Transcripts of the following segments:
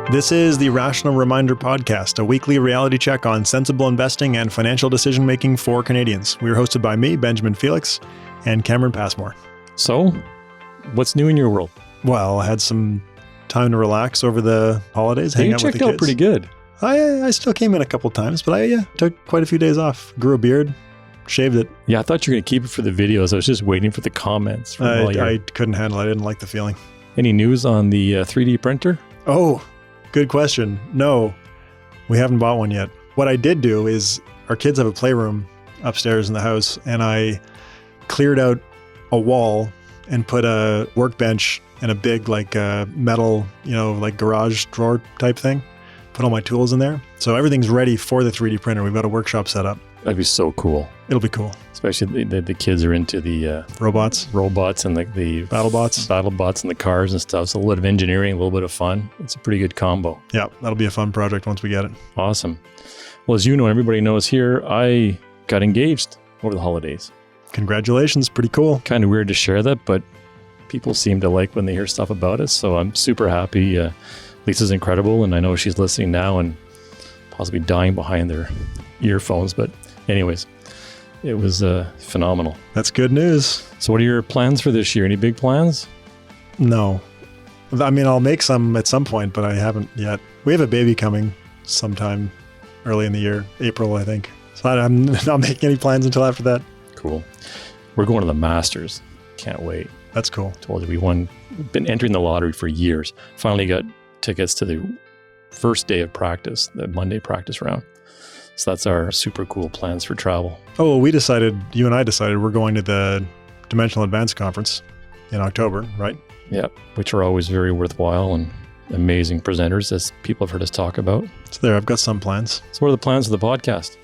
This is the Rational Reminder Podcast, a weekly reality check on sensible investing and financial decision-making for Canadians. We are hosted by me, Benjamin Felix, and Cameron Passmore. So, what's new in your world? Well, I had some time to relax over the holidays, hang out with the kids. You checked out pretty good. I still came in a couple times, but I took quite a few days off. Grew a beard, shaved it. Yeah, I thought you were going to keep it for the videos. I was just waiting for the comments. I couldn't handle it. I didn't like the feeling. Any news on the 3D printer? Oh, good question. No, we haven't bought one yet. What I did do is our kids have a playroom upstairs in the house, and I cleared out a wall and put a workbench and a big metal, garage drawer type thing. Put all my tools in there. So everything's ready for the 3D printer. We've got a workshop set up. That'd be so cool. It'll be cool. Especially the kids are into the robots and the BattleBots and the cars and stuff. So a little bit of engineering, a little bit of fun. It's a pretty good combo. Yeah, that'll be a fun project once we get it. Awesome. Well, as you know, everybody knows here, I got engaged over the holidays. Congratulations. Pretty cool. Kind of weird to share that, but people seem to like when they hear stuff about it. So I'm super happy. Lisa's incredible, and I know she's listening now and possibly dying behind their earphones. But anyways, it was phenomenal. That's good news. So what are your plans for this year? Any big plans? No. I mean, I'll make some at some point, but I haven't yet. We have a baby coming sometime early in the year, April, I think. So I'm not making any plans until after that. Cool. We're going to the Masters. Can't wait. That's cool. Told you we've been entering the lottery for years. Finally got tickets to the first day of practice, the Monday practice round. So that's our super cool plans for travel. Oh, well, you and I decided we're going to the Dimensional Advance Conference in October, right? Yeah, which are always very worthwhile and amazing presenters, as people have heard us talk about. So there, I've got some plans. So what are the plans of the podcast?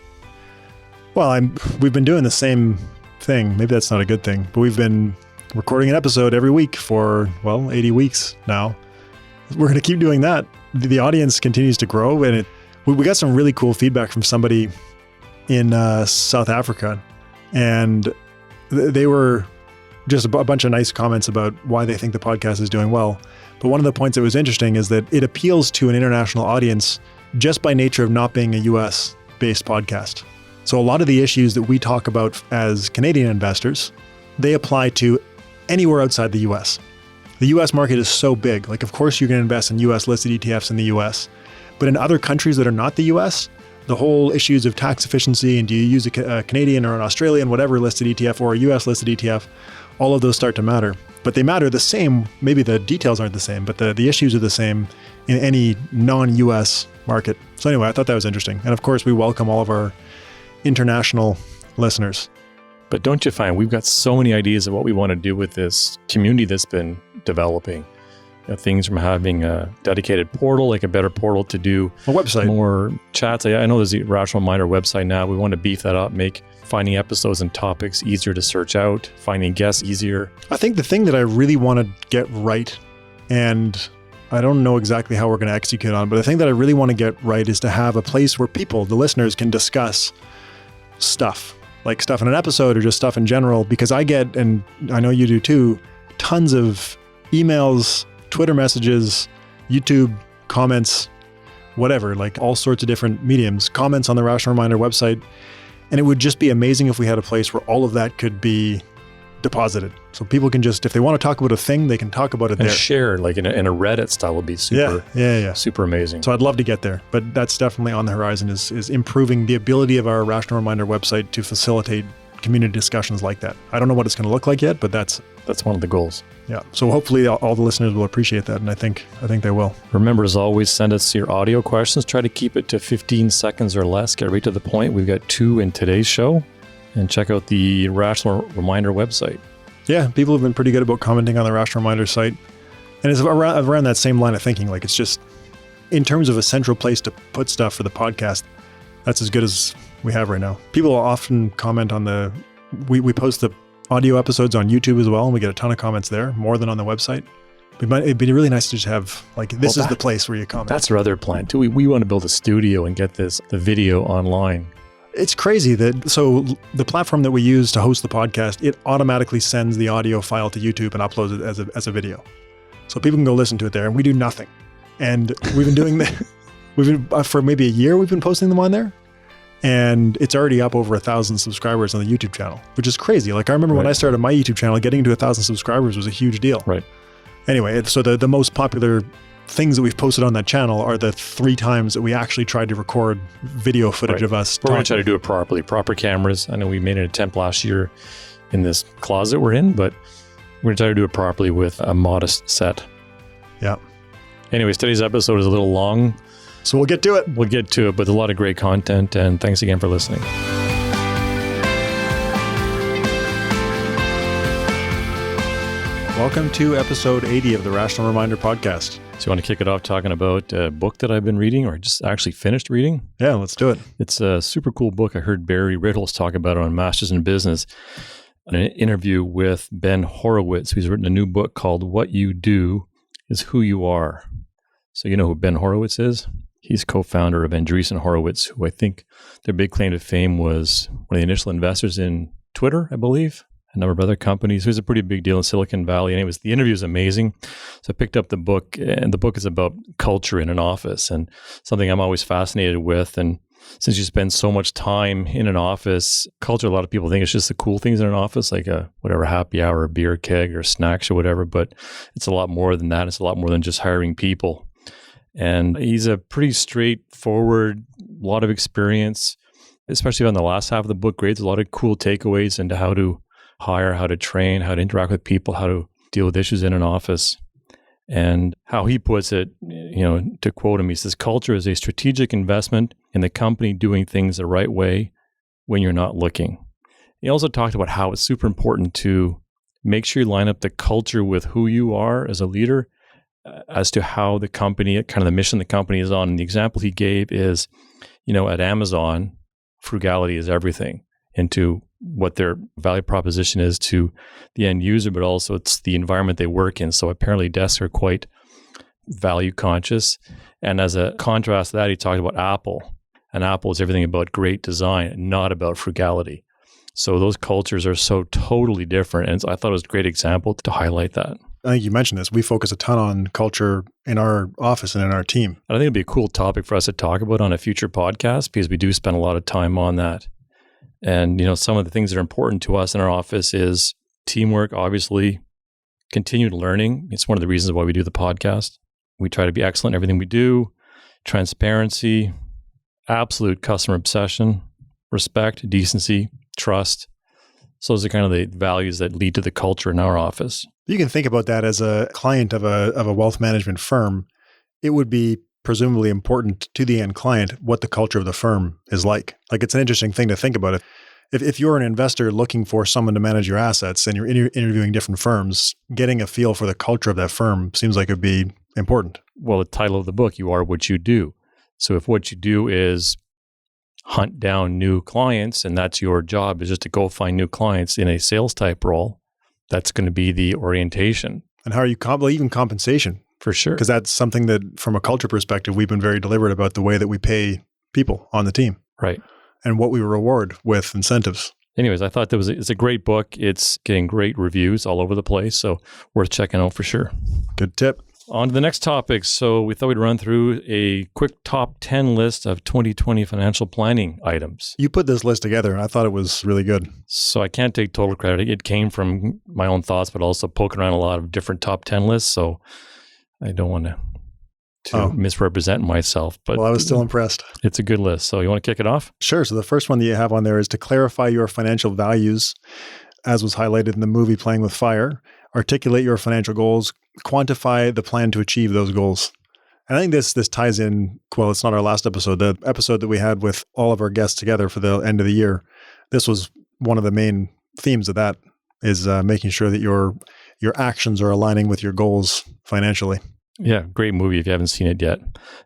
Well, we've been doing the same thing. Maybe that's not a good thing, but we've been recording an episode every week for, 80 weeks now. We're going to keep doing that. The audience continues to grow, and we got some really cool feedback from somebody in South Africa, and they were just a bunch of nice comments about why they think the podcast is doing well. But one of the points that was interesting is that it appeals to an international audience just by nature of not being a US-based podcast. So a lot of the issues that we talk about as Canadian investors, they apply to anywhere outside the US. The US market is so big. Of course you can invest in US listed ETFs in the US, but in other countries that are not the US, the whole issues of tax efficiency and do you use a Canadian or an Australian, whatever listed ETF or a US listed ETF, all of those start to matter. But they matter the same. Maybe the details aren't the same, but the issues are the same in any non-US market. So anyway, I thought that was interesting. And of course, we welcome all of our international listeners. But don't you find we've got so many ideas of what we want to do with this community that's been developing? Things from having a dedicated portal, a better portal to do a website, more chats. I know there's a Rational Reminder website now. We want to beef that up, make finding episodes and topics easier to search out, finding guests easier. I think the thing that I really want to get right, and I don't know exactly how we're going to execute on, but the thing that I really want to get right is to have a place where people, the listeners, can discuss stuff, like stuff in an episode or just stuff in general, because I get, and I know you do too, tons of emails, Twitter messages, YouTube comments, whatever, all sorts of different mediums, comments on the Rational Reminder website. And it would just be amazing if we had a place where all of that could be deposited. So people can just, if they want to talk about a thing, they can talk about it and there. Share, in a Reddit style would be super, super amazing. So I'd love to get there, but that's definitely on the horizon is improving the ability of our Rational Reminder website to facilitate community discussions like that. I don't know what it's going to look like yet, but that's one of the goals. Yeah. So hopefully all the listeners will appreciate that. And I think they will. Remember, as always, send us your audio questions. Try to keep it to 15 seconds or less. Get right to the point. We've got 2 in today's show. And check out the Rational Reminder website. Yeah. People have been pretty good about commenting on the Rational Reminder site. And it's around that same line of thinking. It's just, in terms of a central place to put stuff for the podcast, that's as good as we have right now. People often comment on we post the audio episodes on YouTube as well, and we get a ton of comments there, more than on the website. It'd be really nice to just have, this is the place where you comment. That's our other plan too. We want to build a studio and get the video online. It's crazy so the platform that we use to host the podcast, it automatically sends the audio file to YouTube and uploads it as a video. So people can go listen to it there, and we do nothing. And we've been doing that. We've been for maybe a year. We've been posting them on there, and it's already up over 1,000 subscribers on the YouTube channel, which is crazy. Like I remember when I started my YouTube channel, getting to 1,000 subscribers was a huge deal. Right. Anyway, so the most popular things that we've posted on that channel are the 3 times that we actually tried to record video footage of us. We're going to try to do it properly. Proper cameras. I know we made an attempt last year in this closet we're in, but we're going to try to do it properly with a modest set. Yeah. Anyways, today's episode is a little long. So we'll get to it. We'll get to it, but a lot of great content, and thanks again for listening. Welcome to episode 80 of the Rational Reminder podcast. So you want to kick it off talking about a book that I've been reading or just actually finished reading? Yeah, let's do it. It's a super cool book. I heard Barry Riddles talk about it on Masters in Business in an interview with Ben Horowitz, who's written a new book called What You Do Is Who You Are. So you know who Ben Horowitz is? He's co-founder of Andreessen Horowitz, who I think their big claim to fame was one of the initial investors in Twitter, I believe, a number of other companies. It was a pretty big deal in Silicon Valley. Anyways, the interview is amazing. So I picked up the book, and the book is about culture in an office and something I'm always fascinated with. And since you spend so much time in an office, culture, a lot of people think it's just the cool things in an office, like a whatever happy hour, a beer keg or snacks or whatever, but it's a lot more than that. It's a lot more than just hiring people. And he's a pretty straightforward, lot of experience, especially on the last half of the book, grades a lot of cool takeaways into how to hire, how to train, how to interact with people, how to deal with issues in an office. And how he puts it, to quote him, he says, culture is a strategic investment in the company doing things the right way when you're not looking. He also talked about how it's super important to make sure you line up the culture with who you are as a leader as to how the company, kind of the mission the company is on. And the example he gave is, at Amazon, frugality is everything, into what their value proposition is to the end user, but also it's the environment they work in. So apparently desks are quite value conscious. And as a contrast to that, he talked about Apple. And Apple is everything about great design, not about frugality. So those cultures are so totally different. And so I thought it was a great example to highlight that. I think you mentioned this. We focus a ton on culture in our office and in our team. I think it'd be a cool topic for us to talk about on a future podcast because we do spend a lot of time on that. And, some of the things that are important to us in our office is teamwork, obviously, continued learning. It's one of the reasons why we do the podcast. We try to be excellent in everything we do. Transparency, absolute customer obsession, respect, decency, trust. So those are kind of the values that lead to the culture in our office. You can think about that as a client of a wealth management firm. It would be presumably important to the end client what the culture of the firm is like. Like it's an interesting thing to think about. If you're an investor looking for someone to manage your assets and you're interviewing different firms, getting a feel for the culture of that firm seems like it would be important. Well, the title of the book, You Are What You Do. So if what you do is hunt down new clients and that's your job is just to go find new clients in a sales type role, that's going to be the orientation. And how are you, even compensation? For sure. Because that's something that from a culture perspective, we've been very deliberate about the way that we pay people on the team. Right. And what we reward with incentives. Anyways, I thought it's a great book. It's getting great reviews all over the place. So worth checking out for sure. Good tip. On to the next topic. So we thought we'd run through a quick top 10 list of 2020 financial planning items. You put this list together and I thought it was really good. So I can't take total credit. It came from my own thoughts, but also poking around a lot of different top 10 lists. So I don't want to misrepresent myself. But well, I was still impressed. It's a good list. So you want to kick it off? Sure. So the first one that you have on there is to clarify your financial values, as was highlighted in the movie Playing with Fire. Articulate your financial goals, quantify the plan to achieve those goals. And I think this ties in, well, it's not our last episode, the episode that we had with all of our guests together for the end of the year. This was one of the main themes of that is making sure that your actions are aligning with your goals financially. Yeah, great movie if you haven't seen it yet.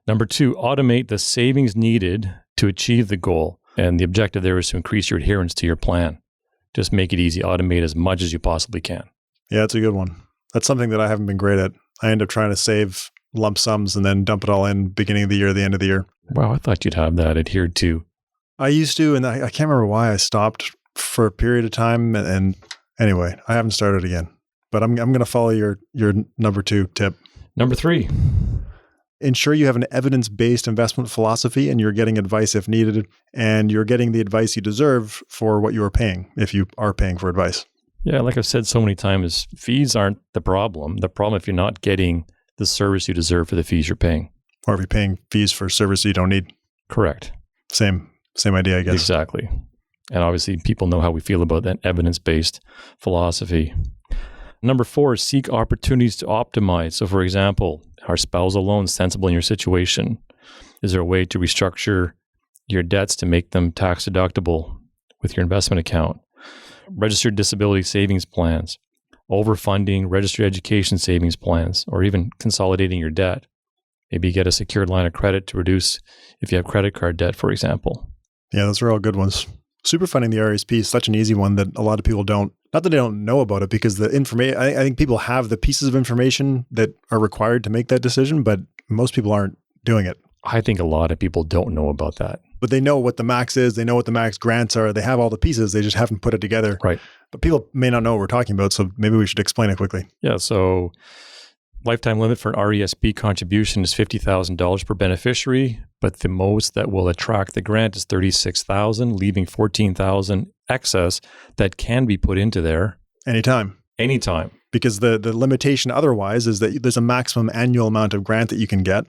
Number 2, automate the savings needed to achieve the goal. And the objective there is to increase your adherence to your plan. Just make it easy. Automate as much as you possibly can. Yeah, it's a good one. That's something that I haven't been great at. I end up trying to save lump sums and then dump it all in beginning of the year, the end of the year. Wow, I thought you'd have that adhered to. I used to, and I can't remember why I stopped for a period of time. And anyway, I haven't started again. But I'm going to follow your number 2 tip. Number 3. ensure you have an evidence-based investment philosophy and you're getting advice if needed, and you're getting the advice you deserve for what you are paying, if you are paying for advice. Yeah, like I've said so many times, fees aren't the problem. The problem if you're not getting the service you deserve for the fees you're paying. Or if you're paying fees for service you don't need. Correct. Same idea, I guess. Exactly. And obviously, people know how we feel about that evidence-based philosophy. Number 4 is seek opportunities to optimize. So, for example, are spousal loans sensible in your situation? Is there a way to restructure your debts to make them tax deductible with your investment account? Registered disability savings plans, overfunding registered education savings plans, or even consolidating your debt. Maybe get a secured line of credit to reduce if you have credit card debt, for example. Yeah, those are all good ones. Superfunding the RSP is such an easy one that a lot of people don't, not that they don't know about it, because the information, I think people have the pieces of information that are required to make that decision, but most people aren't doing it. I think a lot of people don't know about that. But they know what the max is. They know what the max grants are. They have all the pieces. They just haven't put it together. Right. But people may not know what we're talking about. So maybe we should explain it quickly. Yeah. So lifetime limit for an RESP contribution is $50,000 per beneficiary, but the most that will attract the grant is $36,000, leaving $14,000 excess that can be put into there. Anytime. Because the limitation otherwise is that there's a maximum annual amount of grant that you can get.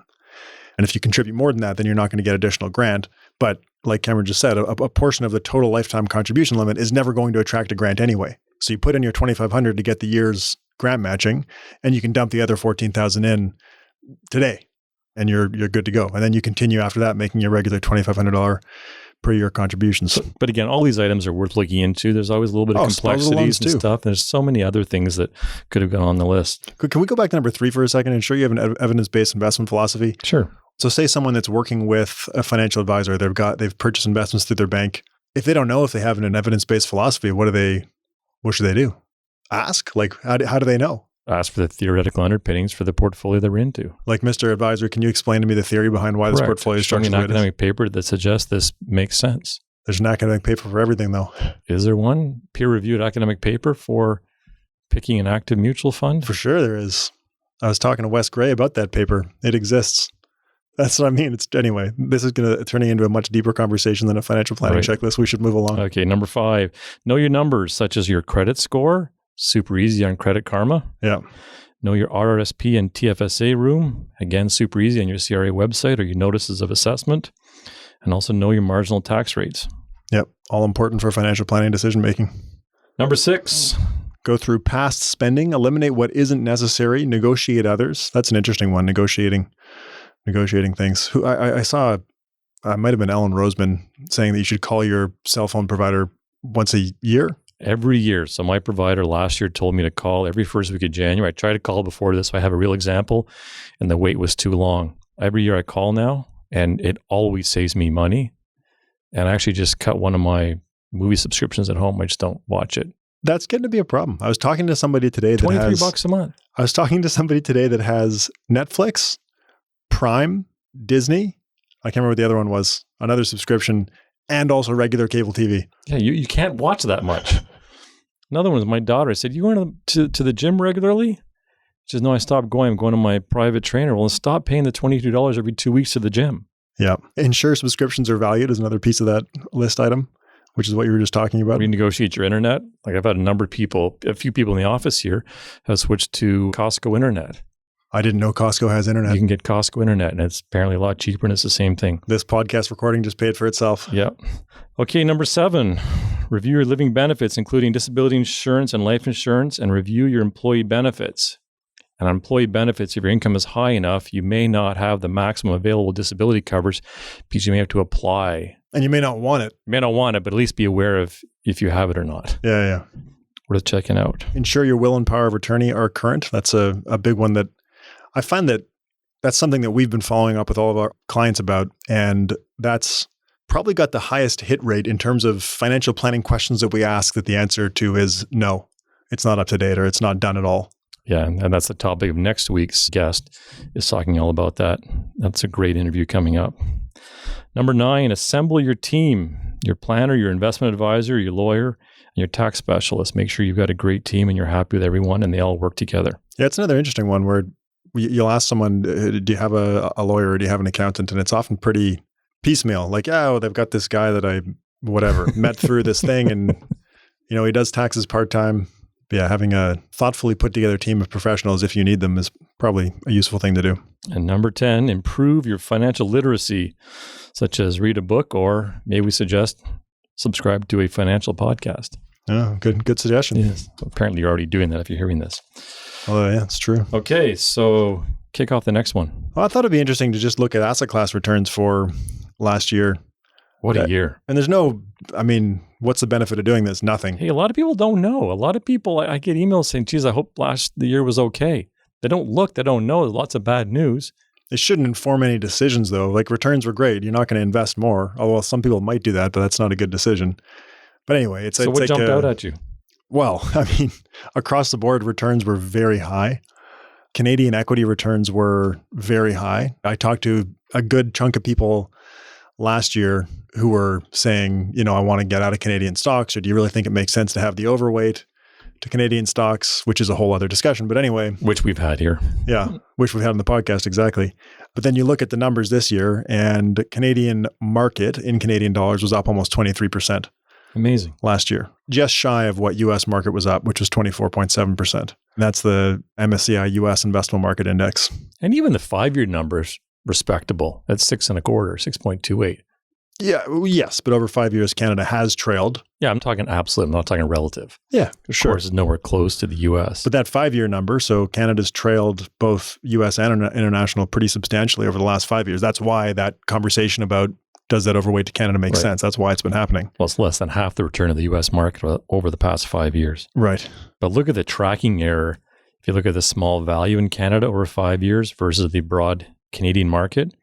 And if you contribute more than that, then you're not going to get additional grant. But like Cameron just said, a portion of the total lifetime contribution limit is never going to attract a grant anyway. So you put in your $2,500 to get the year's grant matching, and you can dump the other $14,000 in today, and you're good to go. And then you continue after that, making your regular $2,500 per year contributions. But again, all these items are worth looking into. There's always a little bit of complexities and stuff. There's so many other things that could have gone on the list. Can we go back to number 3 for a second and ensure you have an evidence-based investment philosophy? Sure. So say someone that's working with a financial advisor, they've purchased investments through their bank. If they don't know if they have an evidence-based philosophy, what should they do? Ask? Like, how do they know? Ask for the theoretical underpinnings for the portfolio they're into. Like, Mr. Advisor, can you explain to me the theory behind why this portfolio is structured? Show me an academic paper that suggests this makes sense. There's an academic paper for everything, though. Is there one peer-reviewed academic paper for picking an active mutual fund? For sure there is. I was talking to Wes Gray about that paper. It exists. That's what I mean. Anyway, this is going to turn into a much deeper conversation than a financial planning checklist. We should move along. Okay, number 5. Know your numbers, such as your credit score. Super easy on Credit Karma. Yeah. Know your RRSP and TFSA room. Again, super easy on your CRA website or your notices of assessment. And also know your marginal tax rates. Yep. All important for financial planning decision making. Number 6. Go through past spending. Eliminate what isn't necessary. Negotiate others. That's an interesting one. Negotiating things. I saw, might have been Ellen Roseman saying that you should call your cell phone provider once a year. Every year. So my provider last year told me to call every first week of January. I tried to call before this, so I have a real example, and the wait was too long. Every year I call now, and it always saves me money. And I actually just cut one of my movie subscriptions at home. I just don't watch it. That's getting to be a problem. I was talking to somebody today that has $23 a month. I was talking to somebody today that has Netflix, Prime, Disney. I can't remember what the other one was. Another subscription, and also regular cable TV. Yeah, you can't watch that much. Another one was my daughter. I said, "You going to the gym regularly?" She says, "No, I stopped going. I'm going to my private trainer." Well, stop paying the $22 every 2 weeks to the gym. Yeah. Ensure subscriptions are valued is another piece of that list item, which is what you were just talking about. Renegotiate your internet. Like I've had a few people in the office here have switched to Costco internet. I didn't know Costco has internet. You can get Costco internet, and it's apparently a lot cheaper, and it's the same thing. This podcast recording just paid for itself. Yeah. Okay, number 7, review your living benefits, including disability insurance and life insurance, and review your employee benefits. And on employee benefits, if your income is high enough, you may not have the maximum available disability coverage because you may have to apply. And you may not want it. You may not want it, but at least be aware of if you have it or not. Yeah. Worth checking out. Ensure your will and power of attorney are current. That's a big one that I find that's something that we've been following up with all of our clients about. And that's probably got the highest hit rate in terms of financial planning questions that we ask that the answer to is no, it's not up to date or it's not done at all. Yeah, and that's the topic of next week's guest is talking all about that. That's a great interview coming up. Number 9, assemble your team, your planner, your investment advisor, your lawyer, and your tax specialist. Make sure you've got a great team and you're happy with everyone and they all work together. Yeah, it's another interesting one where you'll ask someone, do you have a lawyer or do you have an accountant? And it's often pretty piecemeal. Like, oh, they've got this guy that I, whatever, met through this thing and, he does taxes part-time. Yeah, having a thoughtfully put together team of professionals, if you need them, is probably a useful thing to do. And number 10, improve your financial literacy, such as read a book, or maybe we suggest subscribe to a financial podcast. Oh, good suggestion. Yes. Apparently you're already doing that if you're hearing this. Oh, yeah, it's true. Okay, so kick off the next one. Well, I thought it'd be interesting to just look at asset class returns for last year. What a year. And there's what's the benefit of doing this? Nothing. Hey, a lot of people don't know. A lot of people, I get emails saying, geez, I hope the year was okay. They don't look, they don't know. There's lots of bad news. It shouldn't inform any decisions, though. Like, returns were great. You're not going to invest more. Although some people might do that, but that's not a good decision. But anyway, So what jumped out at you? Well, across the board, returns were very high. Canadian equity returns were very high. I talked to a good chunk of people last year who were saying, I want to get out of Canadian stocks, or do you really think it makes sense to have the overweight to Canadian stocks, which is a whole other discussion. But anyway. Which we've had here. Yeah, which we've had on the podcast, exactly. But then you look at the numbers this year, and Canadian market in Canadian dollars was up almost 23%. Amazing. Last year. Just shy of what US market was up, which was 24.7%. That's the MSCI US Investable Market Index. And even the 5-year numbers, respectable. That's 6.25, 6.28. Yeah, yes, but over 5 years, Canada has trailed. Yeah, I'm talking absolute. I'm not talking relative. Yeah, sure. Of course, it's nowhere close to the U.S. But that 5-year number, so Canada's trailed both U.S. and international pretty substantially over the last 5 years. That's why that conversation about does that overweight to Canada make sense? That's why it's been happening. Well, it's less than half the return of the U.S. market over the past 5 years. Right. But look at the tracking error. If you look at the small value in Canada over 5 years versus the broad Canadian market,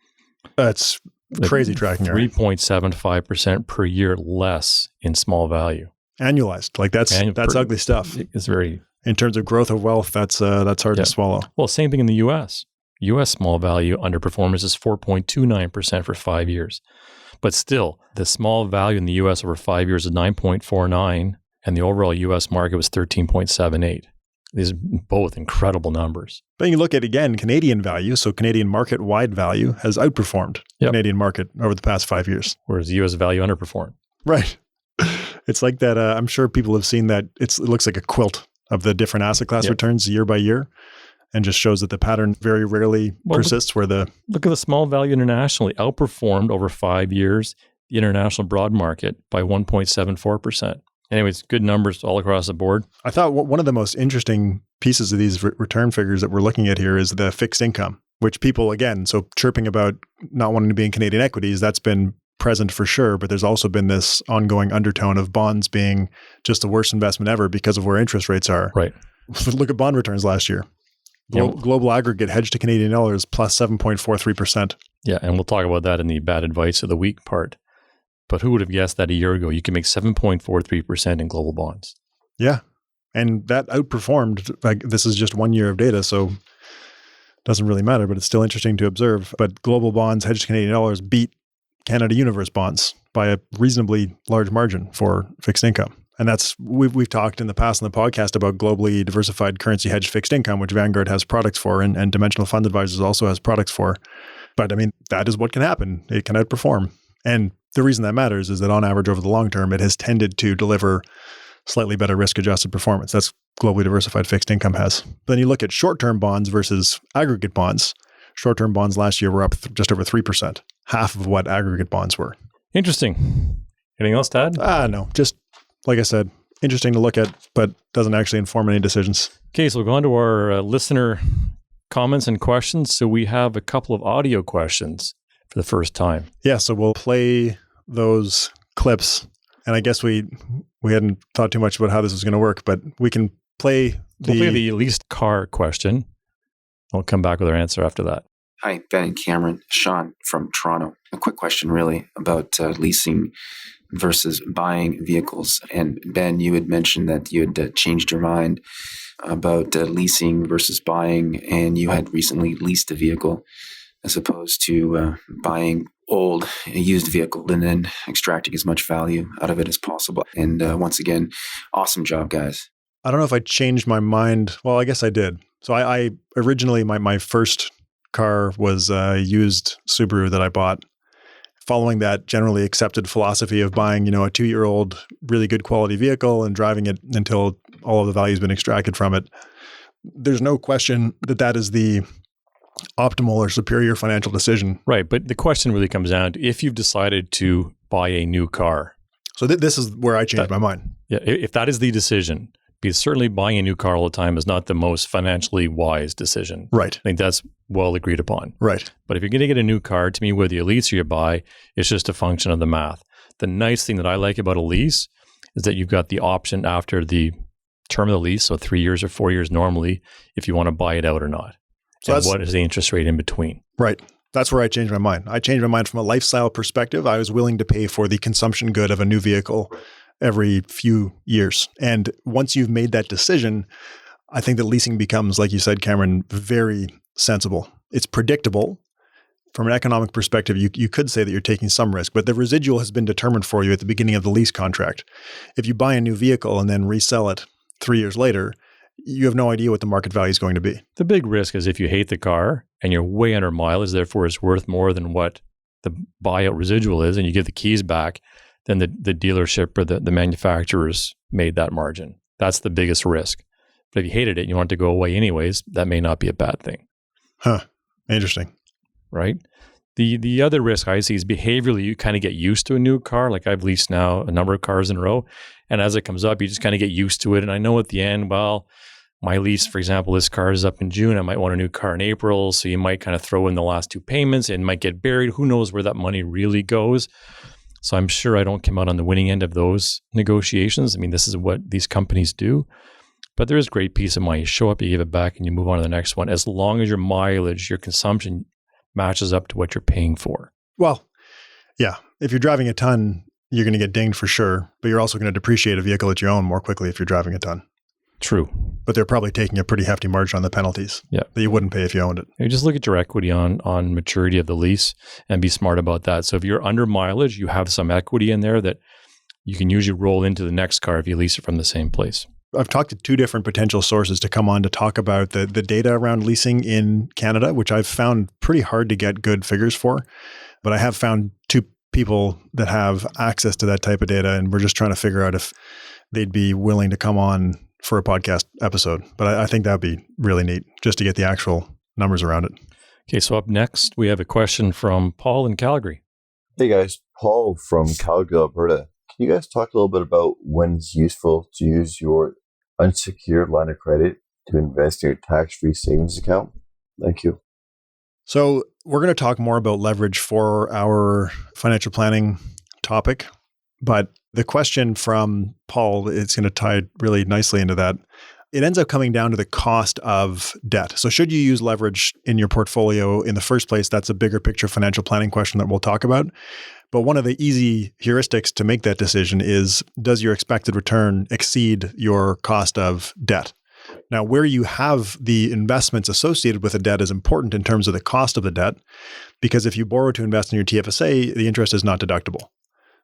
that's crazy tracking error. 3.75% per year less in small value. Annualized. Like that's ugly stuff. It's very... In terms of growth of wealth, that's hard to swallow. Well, same thing in the U.S. U.S. small value underperformance is 4.29% for 5 years. But still, the small value in the U.S. over 5 years is 9.49, and the overall U.S. market was 13.78. These are both incredible numbers. But you look at, again, Canadian value, so Canadian market-wide value has outperformed Canadian market over the past 5 years. Whereas the U.S. value underperformed. Right. It's like that, I'm sure people have seen that, it looks like a quilt of the different asset class returns year by year, and just shows that the pattern very rarely persists where the... Look at the small value internationally, outperformed over 5 years the international broad market by 1.74%. Anyways, good numbers all across the board. I thought one of the most interesting pieces of these return figures that we're looking at here is the fixed income, which people, again, so chirping about not wanting to be in Canadian equities, that's been present for sure, but there's also been this ongoing undertone of bonds being just the worst investment ever because of where interest rates are. Right. Look at bond returns last year. Global aggregate hedged to Canadian dollars plus 7.43%. Yeah, and we'll talk about that in the bad advice of the week part. But who would have guessed that a year ago you could make 7.43% in global bonds? Yeah. And that outperformed, like this is just 1 year of data, so it doesn't really matter, but it's still interesting to observe. But global bonds hedged to Canadian dollars beat Canada Universe bonds by a reasonably large margin for fixed income. And that's, we've talked in the past on the podcast about globally diversified currency hedged fixed income, which Vanguard has products for and Dimensional Fund Advisors also has products for. But I mean, that is what can happen. It can outperform. And the reason that matters is that on average over the long term, it has tended to deliver slightly better risk-adjusted performance. That's globally diversified fixed income has. But then you look at short-term bonds versus aggregate bonds. Short-term bonds last year were up just over 3%, half of what aggregate bonds were. Interesting. Anything else to add? No, just like I said, interesting to look at, but doesn't actually inform any decisions. Okay, so we'll go on to our listener comments and questions. So we have a couple of audio questions for the first time. Yeah, so we'll play those clips. And I guess we hadn't thought too much about how this was going to work, but we can play We'll play the leased car question. I'll come back with our answer after that. Hi, Ben and Cameron. Sean from Toronto. A quick question really about leasing versus buying vehicles. And Ben, you had mentioned that you had changed your mind about leasing versus buying, and you had recently leased a vehicle as opposed to buying a used vehicle and then extracting as much value out of it as possible. And once again, awesome job, guys. I don't know if I changed my mind. Well, I guess I did. So I originally, my first car was a used Subaru that I bought, following that generally accepted philosophy of buying, a 2-year-old really good quality vehicle and driving it until all of the value has been extracted from it. There's no question that is the optimal or superior financial decision. Right. But the question really comes down to if you've decided to buy a new car. So this is where I changed my mind. Yeah. If that is the decision, because certainly buying a new car all the time is not the most financially wise decision. Right. I think that's well agreed upon. Right. But if you're going to get a new car, to me, whether you lease or you buy, it's just a function of the math. The nice thing that I like about a lease is that you've got the option after the term of the lease, so 3 years or 4 years normally, if you want to buy it out or not. So and what is the interest rate in between? Right. That's where I changed my mind. I changed my mind from a lifestyle perspective. I was willing to pay for the consumption good of a new vehicle every few years. And once you've made that decision, I think that leasing becomes, like you said, Cameron, very sensible. It's predictable. From an economic perspective, you could say that you're taking some risk, but the residual has been determined for you at the beginning of the lease contract. If you buy a new vehicle and then resell it 3 years later, you have no idea what the market value is going to be. The big risk is if you hate the car and you're way under mileage, therefore it's worth more than what the buyout residual is, and you give the keys back, then the dealership or the manufacturers made that margin. That's the biggest risk. But if you hated it and you want it to go away anyways, that may not be a bad thing. Huh. Interesting. Right? The other risk I see is behaviorally, you kind of get used to a new car. Like I've leased now a number of cars in a row. And as it comes up, you just kind of get used to it. And I know at the end, well, my lease, for example, this car is up in June. I might want a new car in April. So you might kind of throw in the last 2 payments and might get buried. Who knows where that money really goes? So I'm sure I don't come out on the winning end of those negotiations. I mean, this is what these companies do. But there is great peace of mind. You show up, you give it back, and you move on to the next one. As long as your mileage, your consumption matches up to what you're paying for. Well, yeah. If you're driving a ton, you're going to get dinged for sure. But you're also going to depreciate a vehicle that you own more quickly if you're driving a ton. True. But they're probably taking a pretty hefty margin on the penalties that you wouldn't pay if you owned it. You just look at your equity on maturity of the lease and be smart about that. So if you're under mileage, you have some equity in there that you can usually roll into the next car if you lease it from the same place. I've talked to 2 different potential sources to come on to talk about the data around leasing in Canada, which I've found pretty hard to get good figures for. But I have found 2 people that have access to that type of data, and we're just trying to figure out if they'd be willing to come on for a podcast episode. But I think that'd be really neat just to get the actual numbers around it. Okay, so up next, we have a question from Paul in Calgary. Hey guys, Paul from Calgary, Alberta. Can you guys talk a little bit about when it's useful to use your unsecured line of credit to invest in your tax-free savings account? Thank you. So we're going to talk more about leverage for our financial planning topic, but the question from Paul, it's going to tie really nicely into that. It ends up coming down to the cost of debt. So should you use leverage in your portfolio in the first place? That's a bigger picture financial planning question that we'll talk about. But one of the easy heuristics to make that decision is, does your expected return exceed your cost of debt? Now, where you have the investments associated with the debt is important in terms of the cost of the debt, because if you borrow to invest in your TFSA, the interest is not deductible.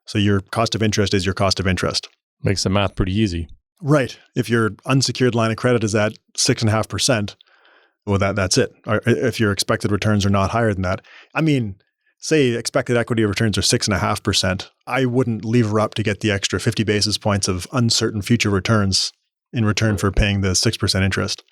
So your cost of interest is your cost of interest. Makes the math pretty easy. Right. If your unsecured line of credit is at 6.5%, well, that's it. Or if your expected returns are not higher than that. I mean, say expected equity returns are 6.5%, I wouldn't lever up to get the extra 50 basis points of uncertain future returns in return for paying the 6% interest.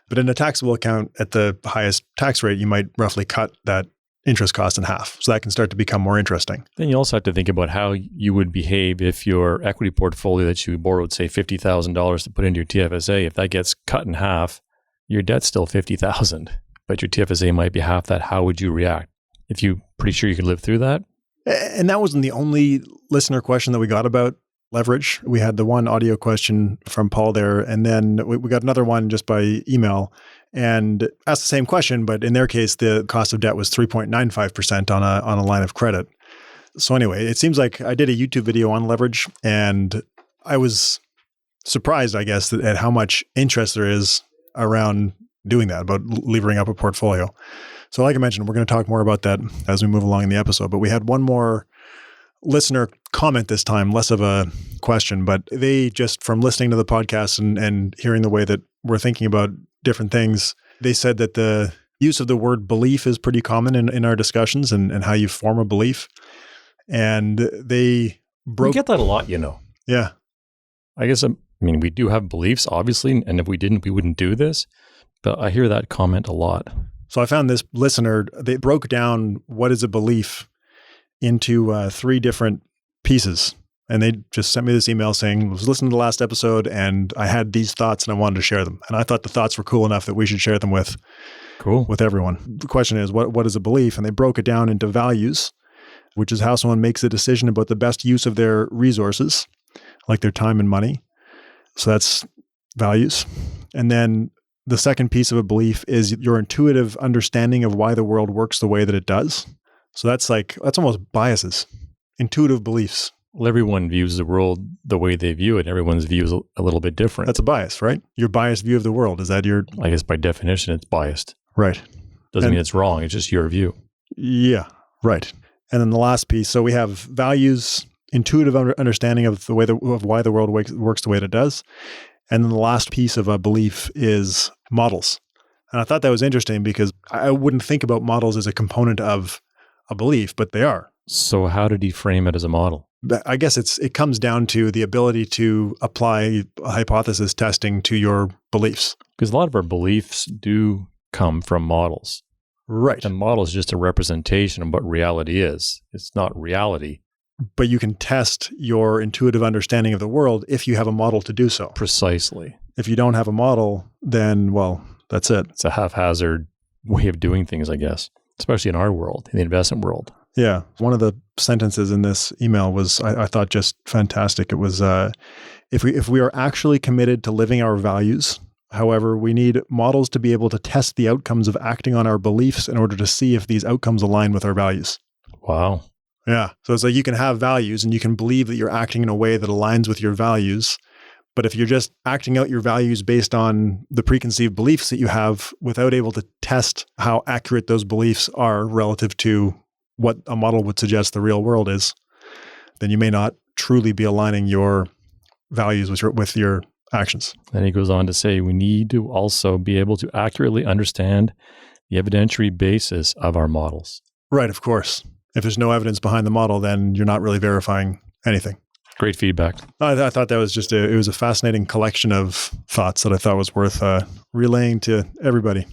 But in a taxable account at the highest tax rate, you might roughly cut that interest cost in half. So that can start to become more interesting. Then you also have to think about how you would behave if your equity portfolio that you borrowed, say $50,000 to put into your TFSA, if that gets cut in half, your debt's still $50,000, but your TFSA might be half that. How would you react? If you're pretty sure you could live through that? And that wasn't the only listener question that we got about leverage. We had the one audio question from Paul there, and then we got another one just by email and asked the same question, but in their case, the cost of debt was 3.95% on a line of credit. So anyway, it seems like I did a YouTube video on leverage, and I was surprised, I guess, at how much interest there is around doing that, about levering up a portfolio. So like I mentioned, we're going to talk more about that as we move along in the episode, but we had one more listener comment this time, less of a question, but they just, from listening to the podcast and hearing the way that we're thinking about different things. They said that the use of the word belief is pretty common in our discussions and how you form a belief. And they We get that a lot, Yeah. I guess, we do have beliefs, obviously, and if we didn't, we wouldn't do this. But I hear that comment a lot. So I found this listener, they broke down what is a belief into 3 different pieces. And they just sent me this email saying, I was listening to the last episode and I had these thoughts and I wanted to share them. And I thought the thoughts were cool enough that we should share them with everyone. The question is, what is a belief? And they broke it down into values, which is how someone makes a decision about the best use of their resources, like their time and money. So that's values. And then the second piece of a belief is your intuitive understanding of why the world works the way that it does. So that's almost biases, intuitive beliefs. Well, everyone views the world the way they view it. Everyone's view is a little bit different. That's a bias, right? Your biased view of the world. Is that your... I guess by definition, it's biased. Right. Doesn't mean it's wrong. It's just your view. Yeah, right. And then the last piece. So we have values, intuitive understanding of the way of why the world works the way that it does. And then the last piece of a belief is models. And I thought that was interesting because I wouldn't think about models as a component of a belief, but they are. So how did he frame it as a model? I guess it comes down to the ability to apply hypothesis testing to your beliefs. Because a lot of our beliefs do come from models. Right. A model is just a representation of what reality is. It's not reality. But you can test your intuitive understanding of the world if you have a model to do so. Precisely. If you don't have a model, then, well, that's it. It's a haphazard way of doing things, I guess, especially in our world, in the investment world. Yeah. One of the sentences in this email was, I thought, just fantastic. It was, if we are actually committed to living our values, however, we need models to be able to test the outcomes of acting on our beliefs in order to see if these outcomes align with our values. Wow. Yeah. So it's like you can have values and you can believe that you're acting in a way that aligns with your values. But if you're just acting out your values based on the preconceived beliefs that you have without able to test how accurate those beliefs are relative to what a model would suggest the real world is, then you may not truly be aligning your values with your actions. Then he goes on to say, we need to also be able to accurately understand the evidentiary basis of our models. Right, of course. If there's no evidence behind the model, then you're not really verifying anything. Great feedback. I thought that was just it was a fascinating collection of thoughts that I thought was worth relaying to everybody.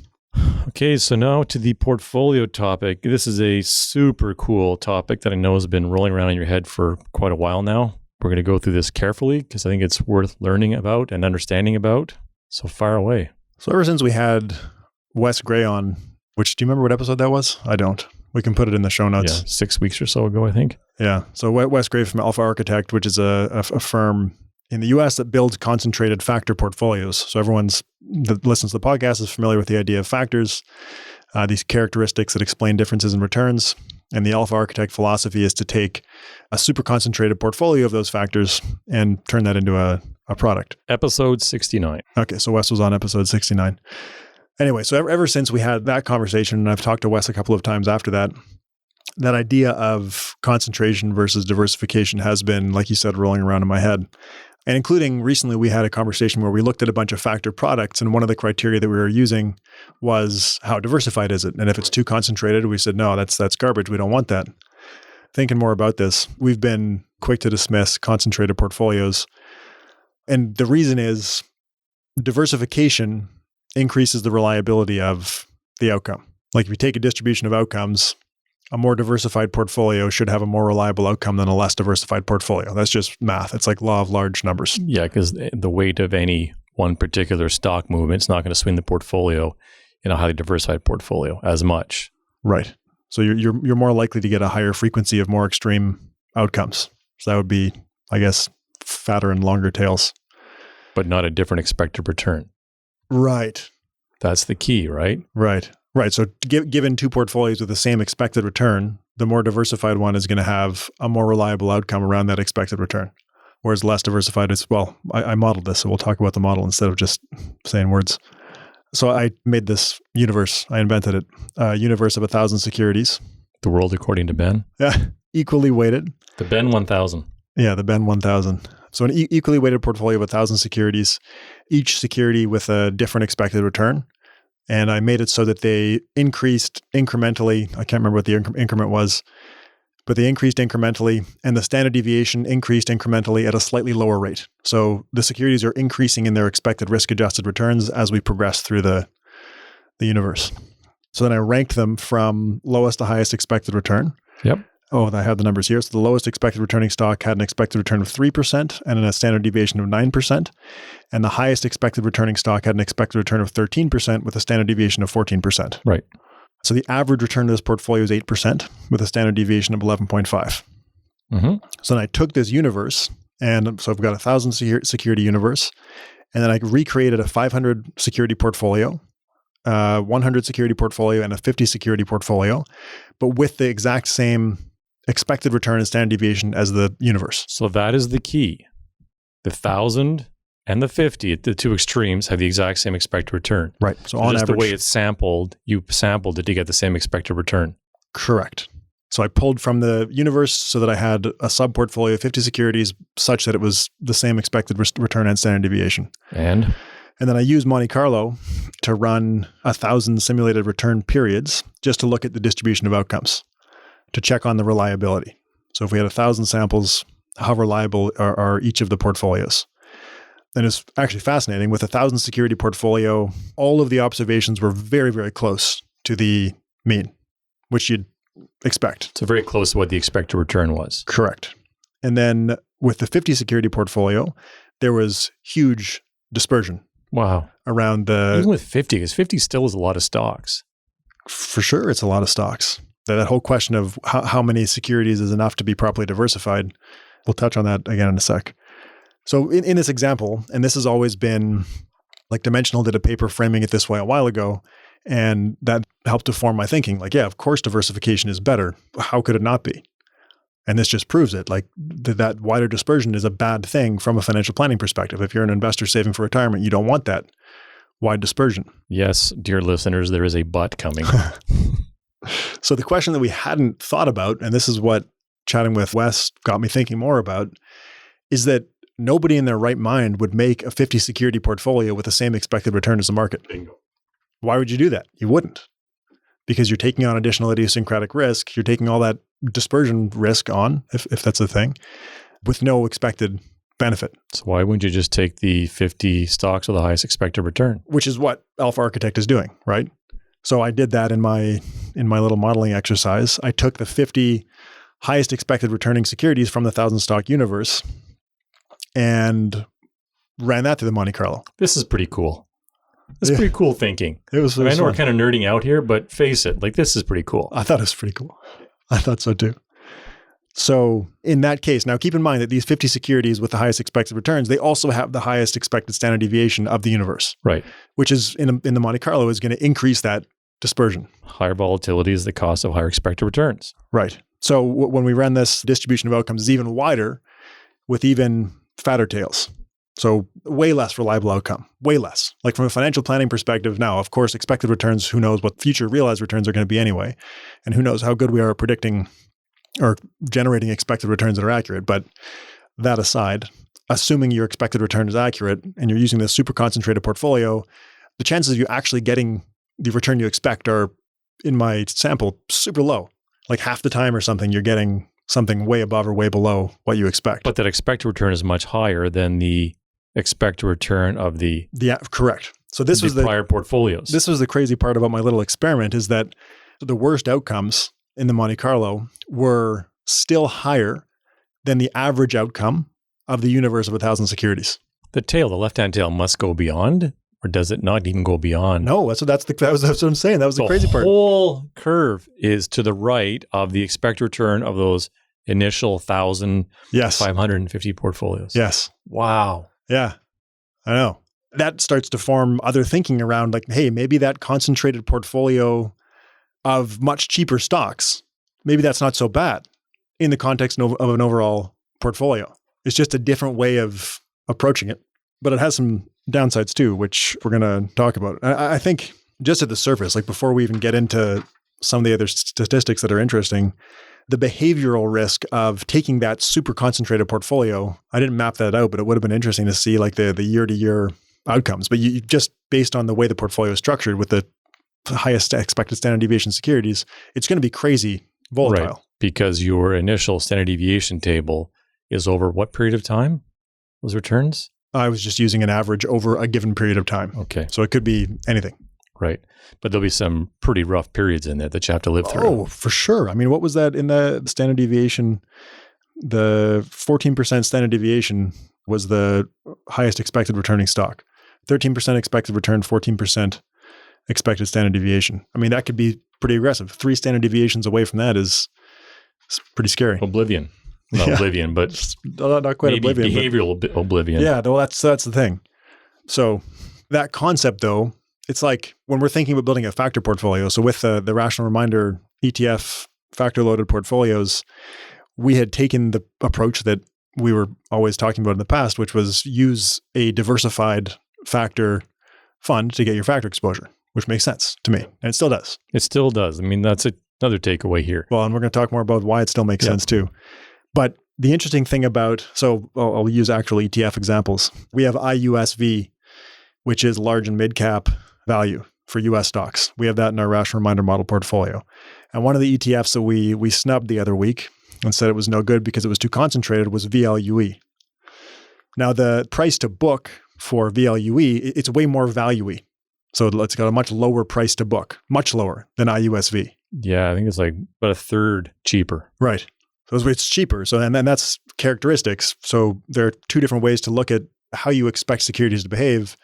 Okay, so now to the portfolio topic. This is a super cool topic that I know has been rolling around in your head for quite a while now. We're going to go through this carefully because I think it's worth learning about and understanding about. So fire away. So ever since we had Wes Gray on, which, do you remember what episode that was? I don't. We can put it in the show notes. Yeah, 6 weeks or so ago, I think. Yeah. So Wes Gray from Alpha Architect, which is a firm in the US that builds concentrated factor portfolios. So everyone that listens to the podcast is familiar with the idea of factors, these characteristics that explain differences in returns. And the Alpha Architect philosophy is to take a super concentrated portfolio of those factors and turn that into a product. Episode 69. Okay. So Wes was on episode 69. Anyway, so ever since we had that conversation, and I've talked to Wes a couple of times after that, that idea of concentration versus diversification has been, like you said, rolling around in my head. And including recently, we had a conversation where we looked at a bunch of factor products, and one of the criteria that we were using was how diversified is it? And if it's too concentrated, we said, no, that's garbage. We don't want that. Thinking more about this, we've been quick to dismiss concentrated portfolios. And the reason is diversification increases the reliability of the outcome. Like if you take a distribution of outcomes, a more diversified portfolio should have a more reliable outcome than a less diversified portfolio. That's just math. It's like law of large numbers. Yeah, because the weight of any one particular stock movement is not going to swing the portfolio in a highly diversified portfolio as much. Right. So you're more likely to get a higher frequency of more extreme outcomes. So that would be, I guess, fatter and longer tails. But not a different expected return. Right. That's the key, right? Right. So given two portfolios with the same expected return, the more diversified one is going to have a more reliable outcome around that expected return. Whereas less diversified is, well, I modeled this, so we'll talk about the model instead of just saying words. So I made this universe. I invented it. A universe of 1,000 securities. The world according to Ben? Yeah. Equally weighted. The Ben 1000. Yeah, the Ben 1000. So an equally weighted portfolio of 1,000 securities, each security with a different expected return. And I made it so that they increased incrementally. I can't remember what the increment was, but they increased incrementally, and the standard deviation increased incrementally at a slightly lower rate. So the securities are increasing in their expected risk-adjusted returns as we progress through the universe. So then I ranked them from lowest to highest expected return. Yep. Oh, I have the numbers here. So the lowest expected returning stock had an expected return of 3% and a standard deviation of 9%. And the highest expected returning stock had an expected return of 13% with a standard deviation of 14%. Right. So the average return to this portfolio is 8% with a standard deviation of 11.5. Mm-hmm. So then I took this universe, and so I've got 1,000 security universe, and then I recreated a 500 security portfolio, 100 security portfolio, and a 50 security portfolio, but with the exact same expected return and standard deviation as the universe. So that is the key. The 1,000 and the 50 at the two extremes have the exact same expected return. Right. So on just average, the way it's sampled, you sampled it to get the same expected return. Correct. So I pulled from the universe so that I had a sub-portfolio of 50 securities such that it was the same expected return and standard deviation. And then I used Monte Carlo to run 1,000 simulated return periods just to look at the distribution of outcomes, to check on the reliability. So if we had 1,000 samples, how reliable are each of the portfolios? And it's actually fascinating. With 1,000 security portfolio, all of the observations were very, very close to the mean, which you'd expect. so very close to what the expected return was. Correct. And then with the 50 security portfolio, there was huge dispersion Wow. around Even with 50, because 50 still is a lot of stocks. for sure, it's a lot of stocks. That whole question of how many securities is enough to be properly diversified, we'll touch on that again in a sec. So in this example, and this has always been, like Dimensional did a paper framing it this way a while ago, and that helped to form my thinking. Like, yeah, of course diversification is better. How could it not be? And this just proves it. Like that wider dispersion is a bad thing from a financial planning perspective. If you're an investor saving for retirement, you don't want that wide dispersion. Yes, dear listeners, there is a but coming. So the question that we hadn't thought about, and this is what chatting with Wes got me thinking more about, is that nobody in their right mind would make a 50 security portfolio with the same expected return as the market. Bingo. Why would you do that? You wouldn't. Because you're taking on additional idiosyncratic risk. You're taking all that dispersion risk on, if that's a thing, with no expected benefit. So why wouldn't you just take the 50 stocks with the highest expected return? Which is what Alpha Architect is doing, right? So I did that in my little modeling exercise. I took the 50 highest expected returning securities from the 1,000 stock universe and ran that through the Monte Carlo. This is pretty cool. This is pretty cool thinking. It was I know fun. we're kind of nerding out here, but face it, like this is pretty cool. I thought it was pretty cool. I thought so too. So in that case, now keep in mind that these 50 securities with the highest expected returns, they also have the highest expected standard deviation of the universe, Right. which is in the Monte Carlo is going to increase that dispersion. Higher volatility is the cost of higher expected returns. Right. So when we ran this, distribution of outcomes is even wider with even fatter tails. So way less reliable outcome, way less. Like from a financial planning perspective now, of course, expected returns, who knows what future realized returns are going to be anyway. And who knows how good we are at predicting or generating expected returns that are accurate. But that aside, assuming your expected return is accurate and you're using this super concentrated portfolio, the chances of you actually getting the return you expect are, in my sample, super low. Like half the time or something, you're getting something way above or way below what you expect. But that expected return is much higher than the expected return of the correct. So this was the prior portfolios. This was the crazy part about my little experiment, is that the worst outcomes in the Monte Carlo were still higher than the average outcome of the universe of 1,000 securities. The tail, the left-hand tail must go beyond, or does it not even go beyond? No, that's what I'm saying. That was the crazy part. The whole curve is to the right of the expected return of those initial 1,550 portfolios. Yes. Wow. Yeah, I know. That starts to form other thinking around like, hey, maybe that concentrated portfolio of much cheaper stocks, maybe that's not so bad in the context of an overall portfolio. It's just a different way of approaching it, but it has some downsides too, which we're going to talk about. I think just at the surface, like before we even get into some of the other statistics that are interesting, the behavioral risk of taking that super concentrated portfolio. I didn't map that out, but it would have been interesting to see like the year-to-year outcomes. But you just based on the way the portfolio is structured with the highest expected standard deviation securities, it's going to be crazy volatile. Right, because your initial standard deviation table is over what period of time? Those returns? I was just using an average over a given period of time. Okay. So it could be anything. Right. But there'll be some pretty rough periods in there that you have to live through. Oh, for sure. I mean, what was that in the standard deviation? The 14% standard deviation was the highest expected returning stock. 13% expected return, 14% expected standard deviation. I mean, that could be pretty aggressive. 3 standard deviations away from that is pretty scary. Oblivion. Not oblivion, but not quite maybe oblivion. Behavioral oblivion. Yeah, well, that's the thing. So that concept, though, it's like when we're thinking about building a factor portfolio. So with the Rational Reminder ETF factor-loaded portfolios, we had taken the approach that we were always talking about in the past, which was use a diversified factor fund to get your factor exposure, which makes sense to me. And it still does. It still does. I mean, that's another takeaway here. Well, and we're going to talk more about why it still makes sense too. But the interesting thing about, so I'll use actual ETF examples. We have IUSV, which is large and mid-cap value for US stocks. We have that in our Rational Reminder model portfolio. And one of the ETFs that we snubbed the other week and said it was no good because it was too concentrated was VLUE. Now, the price to book for VLUE, it's way more value-y. So it's got a much lower price to book, much lower than IUSV. Yeah, I think it's like about a third cheaper. Right. So it's cheaper. So and then that's characteristics. So there are 2 different ways to look at how you expect securities to behave.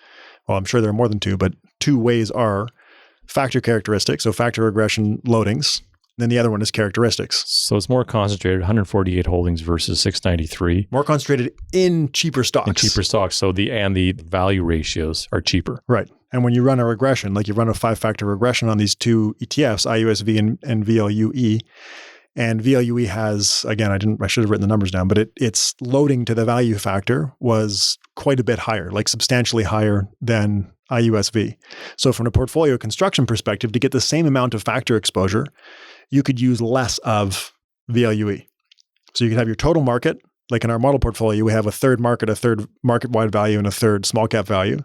Well, I'm sure there are more than 2, but 2 ways are factor characteristics, so factor regression loadings. Then the other one is characteristics. So it's more concentrated, 148 holdings versus 693. More concentrated in cheaper stocks. In cheaper stocks. So the value ratios are cheaper. Right. And when you run a regression, like you run a 5-factor regression on these 2 ETFs, IUSV and VLUE, and VLUE has, again, I should have written the numbers down, but its loading to the value factor was quite a bit higher, like substantially higher than IUSV. So from a portfolio construction perspective, to get the same amount of factor exposure, you could use less of VLUE. So you could have your total market, like in our model portfolio, we have a third market-wide value, and a third small cap value.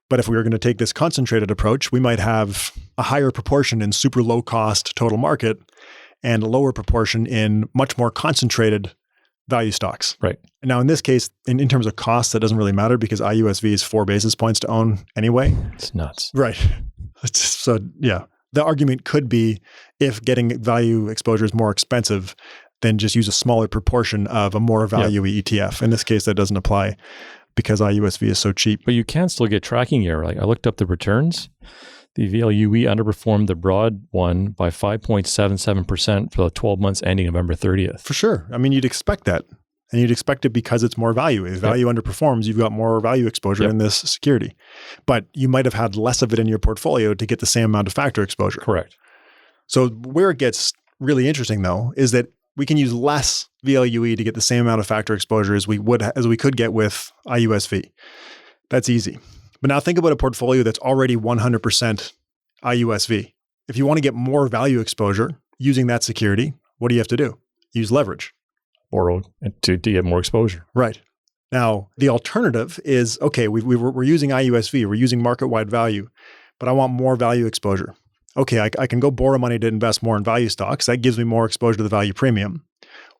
But if we were going to take this concentrated approach, we might have a higher proportion in super low cost total market and a lower proportion in much more concentrated value stocks. Right. Now, in this case, in terms of cost, that doesn't really matter because IUSV is 4 basis points to own anyway. It's nuts. Right. So, yeah. The argument could be if getting value exposure is more expensive, then just use a smaller proportion of a more value ETF. In this case, that doesn't apply because IUSV is so cheap. But you can still get tracking error. Like I looked up the returns. The VLUE underperformed the broad one by 5.77% for the 12 months ending November 30th. For sure. I mean, you'd expect that. And you'd expect it because it's more value. If value underperforms, you've got more value exposure in this security. But you might have had less of it in your portfolio to get the same amount of factor exposure. Correct. So where it gets really interesting, though, is that we can use less VLUE to get the same amount of factor exposure as we could get with IUSV. That's easy. But now think about a portfolio that's already 100% IUSV. If you want to get more value exposure using that security, what do you have to do? Use leverage. Borrow to get more exposure. Right. Now, the alternative is, okay, we're using IUSV, we're using market-wide value, but I want more value exposure. Okay, I can go borrow money to invest more in value stocks. That gives me more exposure to the value premium.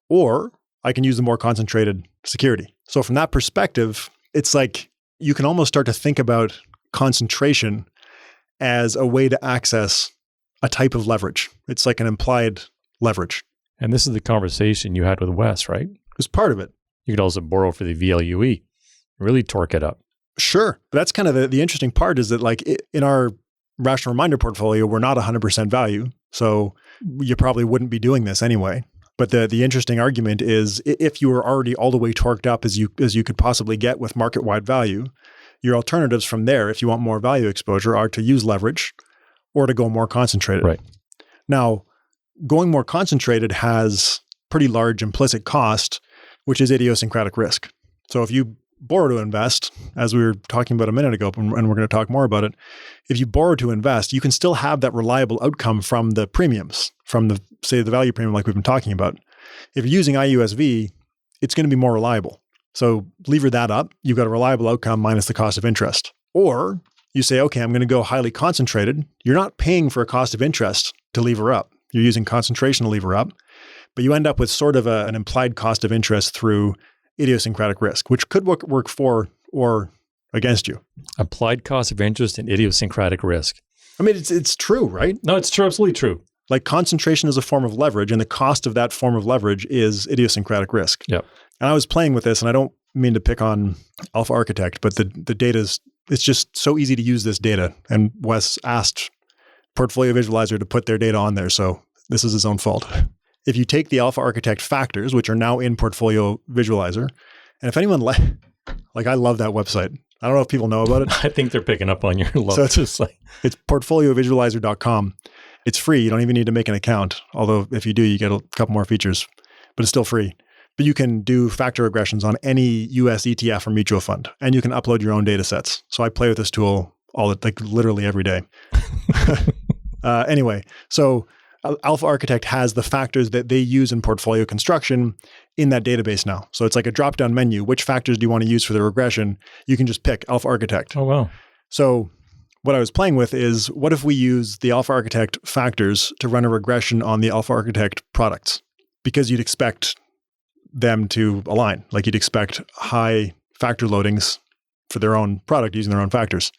Or I can use the more concentrated security. So from that perspective, it's like you can almost start to think about concentration as a way to access a type of leverage. It's like an implied leverage. And this is the conversation you had with Wes, right? It's part of it. You could also borrow for the VLUE, really torque it up. Sure. But that's kind of the interesting part is that like in our Rational Reminder portfolio, we're not 100% value. So you probably wouldn't be doing this anyway. But the interesting argument is if you were already all the way torqued up as you could possibly get with market-wide value, your alternatives from there, if you want more value exposure, are to use leverage or to go more concentrated. Right. Now, going more concentrated has pretty large implicit cost, which is idiosyncratic risk. So if you borrow to invest, as we were talking about a minute ago, and we're going to talk more about it, if you borrow to invest, you can still have that reliable outcome from the premiums, from the say, the value premium like we've been talking about. If you're using IUSV, it's going to be more reliable. So lever that up. You've got a reliable outcome minus the cost of interest. Or you say, okay, I'm going to go highly concentrated. You're not paying for a cost of interest to lever up. You're using concentration to lever up, but you end up with sort of an implied cost of interest through idiosyncratic risk, which could work for or against you. Applied cost of interest and idiosyncratic risk. I mean, it's true, right? No, it's true. Absolutely true. Like concentration is a form of leverage, and the cost of that form of leverage is idiosyncratic risk. Yep. And I was playing with this, and I don't mean to pick on Alpha Architect, but the data's, it's just so easy to use this data. And Wes asked Portfolio Visualizer to put their data on there, so this is his own fault. If you take the Alpha Architect factors, which are now in Portfolio Visualizer, and if anyone like, I love that website. I don't know if people know about it. I think they're picking up on your love. So it's portfoliovisualizer.com. It's free. You don't even need to make an account. Although if you do, you get a couple more features, but it's still free. But you can do factor regressions on any US ETF or mutual fund, and you can upload your own data sets. So I play with this tool literally every day. Anyway, so Alpha Architect has the factors that they use in portfolio construction in that database now. So it's like a drop-down menu. Which factors do you want to use for the regression? You can just pick Alpha Architect. Oh, wow. So what I was playing with is, what if we use the Alpha Architect factors to run a regression on the Alpha Architect products? Because you'd expect them to align. Like you'd expect high factor loadings for their own product using their own factors.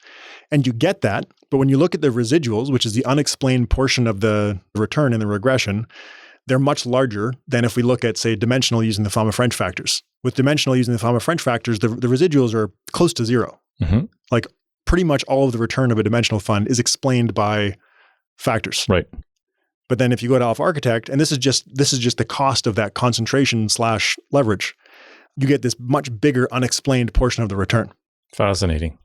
And you get that, but when you look at the residuals, which is the unexplained portion of the return in the regression, they're much larger than if we look at, say, dimensional using the Fama-French factors. With dimensional using the Fama-French factors, the residuals are close to zero. Mm-hmm. Like pretty much all of the return of a dimensional fund is explained by factors. Right. But then if you go to Alpha Architect, and this is just the cost of that concentration / leverage, you get this much bigger unexplained portion of the return. Fascinating.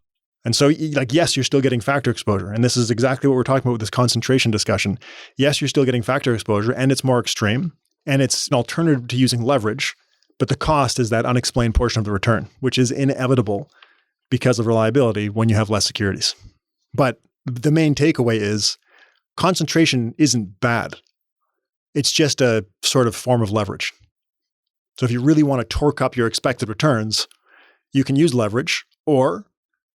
And so, like, yes, you're still getting factor exposure. And this is exactly what we're talking about with this concentration discussion. Yes, you're still getting factor exposure, and it's more extreme, and it's an alternative to using leverage. But the cost is that unexplained portion of the return, which is inevitable because of reliability when you have less securities. But the main takeaway is concentration isn't bad. It's just a sort of form of leverage. So if you really want to torque up your expected returns, you can use leverage, or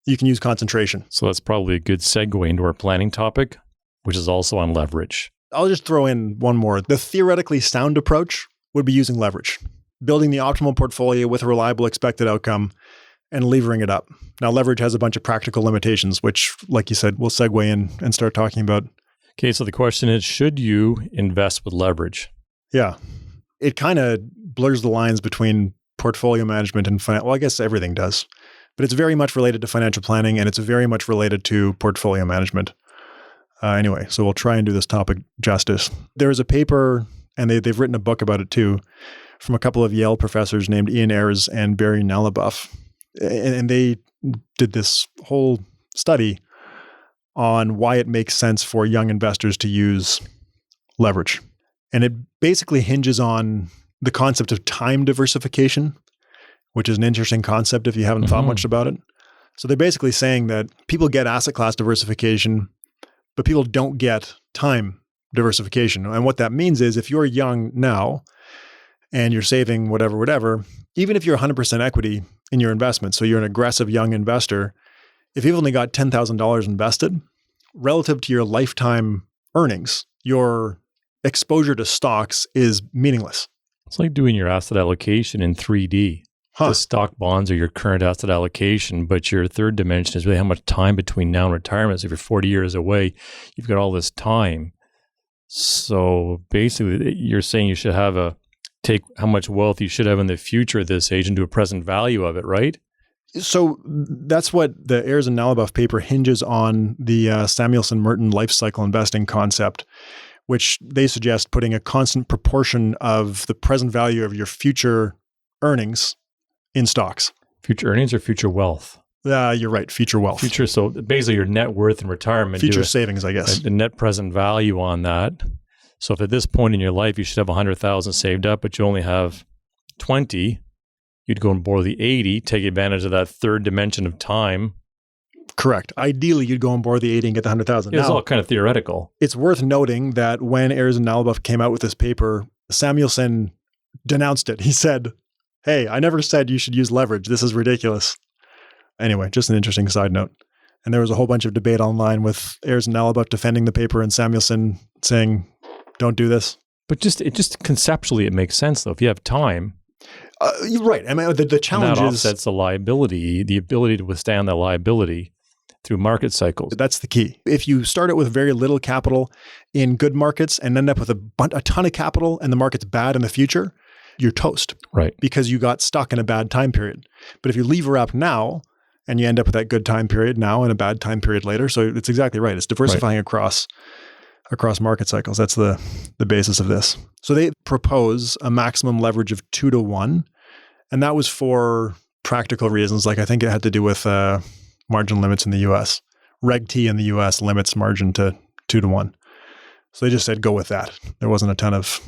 you can use concentration. So that's probably a good segue into our planning topic, which is also on leverage. I'll just throw in one more. The theoretically sound approach would be using leverage, building the optimal portfolio with a reliable expected outcome and levering it up. Now, leverage has a bunch of practical limitations, which, like you said, we'll segue in and start talking about. Okay, so the question is, should you invest with leverage? Yeah. It kind of blurs the lines between portfolio management and well, I guess everything does. But it's very much related to financial planning, and it's very much related to portfolio management. Anyway, so we'll try and do this topic justice. There is a paper, and they've written a book about it too, from a couple of Yale professors named Ian Ayres and Barry Nalibuff. And they did this whole study on why it makes sense for young investors to use leverage. And it basically hinges on the concept of time diversification, which is an interesting concept if you haven't thought much about it. So they're basically saying that people get asset class diversification, but people don't get time diversification. And what that means is if you're young now and you're saving whatever, even if you're 100% equity in your investment, so you're an aggressive young investor, if you've only got $10,000 invested, relative to your lifetime earnings, your exposure to stocks is meaningless. It's like doing your asset allocation in 3D. The stock bonds are your current asset allocation, but your third dimension is really how much time between now and retirement. So if you're 40 years away, you've got all this time. So basically, you're saying you should have take how much wealth you should have in the future at this age and do a present value of it, right? So that's what the Ayres and Nalibuff paper hinges on, the Samuelson-Merton lifecycle investing concept, which they suggest putting a constant proportion of the present value of your future earnings in stocks. Future earnings or future wealth? You're right. Future wealth. Future. So basically your net worth in retirement. Future savings, I guess. The net present value on that. So if at this point in your life you should have 100,000 saved up, but you only have 20, you'd go and borrow the 80, take advantage of that third dimension of time. Correct. Ideally, you'd go on board the 80 and get the 100,000. It's all kind of theoretical. It's worth noting that when Ayers and Nalbuff came out with this paper, Samuelson denounced it. He said, hey, I never said you should use leverage. This is ridiculous. Anyway, just an interesting side note. And there was a whole bunch of debate online with Ayers and Nalbuff defending the paper and Samuelson saying, don't do this. But just conceptually, it makes sense, though. If you have time. You're right. I mean, the challenge that is... offsets the liability, the ability to withstand that liability through market cycles. That's the key. If you start it with very little capital in good markets and end up with a ton of capital and the market's bad in the future, you're toast. Right. Because you got stuck in a bad time period. But if you lever up now and you end up with that good time period now and a bad time period later, so it's exactly right. It's diversifying across market cycles. That's the basis of this. So they propose a maximum leverage of 2-to-1. And that was for practical reasons. Like I think it had to do with margin limits in the US. Reg T in the US limits margin to 2-to-1. So they just said, go with that. There wasn't a ton of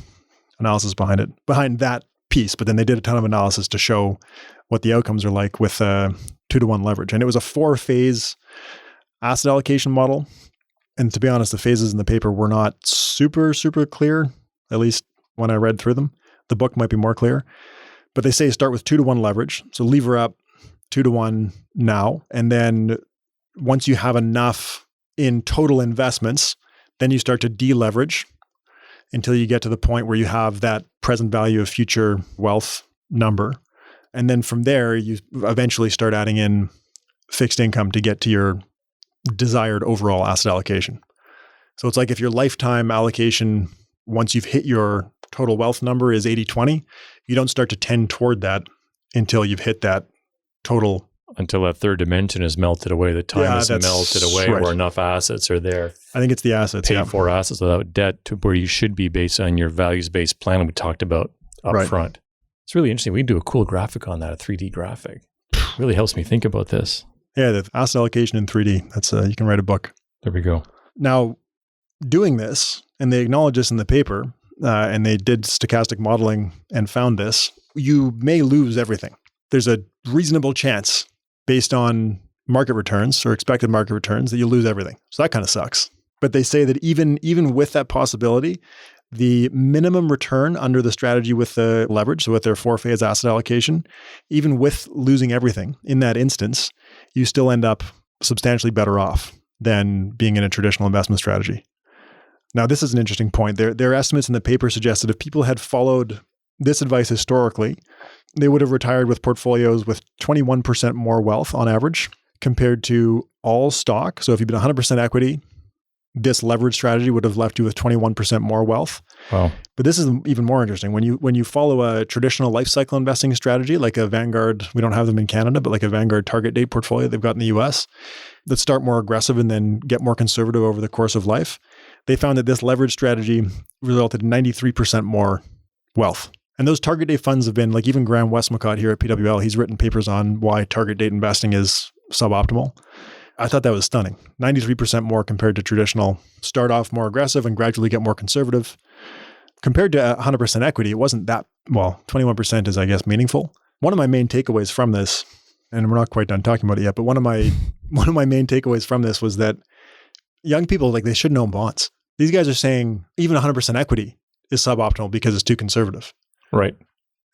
analysis behind that piece, but then they did a ton of analysis to show what the outcomes are like with 2-to-1 leverage. And it was a 4-phase asset allocation model. And to be honest, the phases in the paper were not super, super clear, at least when I read through them. The book might be more clear. But they say start with 2-to-1 leverage. So lever up 2-to-1 now. And then once you have enough in total investments, then you start to deleverage until you get to the point where you have that present value of future wealth number. And then from there, you eventually start adding in fixed income to get to your desired overall asset allocation. So it's like if your lifetime allocation, once you've hit your total wealth number is 80-20, you don't start to tend toward that until you've hit that total. Until that third dimension is melted away, the time is melted away where enough assets are there. I think it's the assets. Pay for assets without debt to where you should be based on your values-based plan we talked about up front. It's really interesting. We can do a cool graphic on that, a 3D graphic. It really helps me think about this. Yeah, the asset allocation in 3D. That's you can write a book. There we go. Now, doing this, and they acknowledge this in the paper, and they did stochastic modeling and found this, you may lose everything. There's a reasonable chance based on market returns or expected market returns that you'll lose everything. So that kind of sucks. But they say that even with that possibility, the minimum return under the strategy with the leverage, so with their 4-phase asset allocation, even with losing everything in that instance, you still end up substantially better off than being in a traditional investment strategy. Now, this is an interesting point. Their estimates in the paper suggested if people had followed this advice historically, they would have retired with portfolios with 21% more wealth on average compared to all stock. So if you've been 100% equity, this leverage strategy would have left you with 21% more wealth. Wow. But this is even more interesting. When you follow a traditional lifecycle investing strategy, like a Vanguard, we don't have them in Canada, but like a Vanguard target date portfolio they've got in the US, that start more aggressive and then get more conservative over the course of life, they found that this leverage strategy resulted in 93% more wealth. And those target date funds have been, like even Graham Westmacott here at PWL, he's written papers on why target date investing is suboptimal. I thought that was stunning. 93% more compared to traditional start off more aggressive and gradually get more conservative. Compared to 100% equity, it wasn't that, 21% is, I guess, meaningful. One of my main takeaways from this, and we're not quite done talking about it yet, but one of my main takeaways from this was that young people, they should own bonds. These guys are saying even 100% equity is suboptimal because it's too conservative. Right.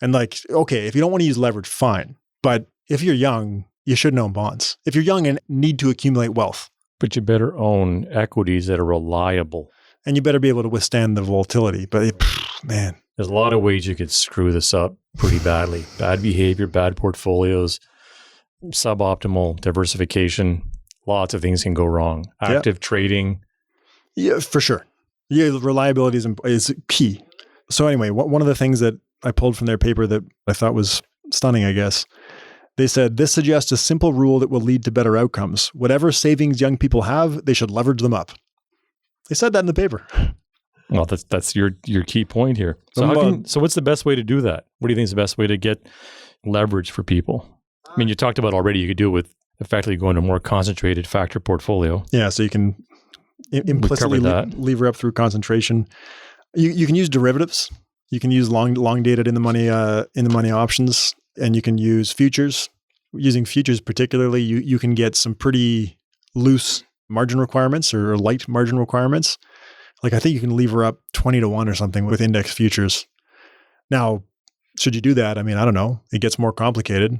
And okay, if you don't want to use leverage, fine. But if you're young, you shouldn't own bonds. If you're young and need to accumulate wealth. But you better own equities that are reliable. And you better be able to withstand the volatility. But man. There's a lot of ways you could screw this up pretty badly. Bad behavior, bad portfolios, suboptimal diversification. Lots of things can go wrong. Active trading. Yeah, for sure. Yeah, reliability is key. So anyway, one of the things that I pulled from their paper that I thought was stunning, I guess, they said, this suggests a simple rule that will lead to better outcomes. Whatever savings young people have, they should leverage them up. They said that in the paper. Well, that's your key point here. So so what's the best way to do that? What do you think is the best way to get leverage for people? I mean, you talked about already, you could do it with effectively going to a more concentrated factor portfolio. Yeah, so you can implicitly lever up through concentration. You can use derivatives. You can use long dated in the money options, and you can use futures. Using futures particularly, you can get some pretty loose margin requirements or light margin requirements. Like I think you can lever up 20-1 or something with index futures. Now, should you do that? I mean, I don't know. It gets more complicated.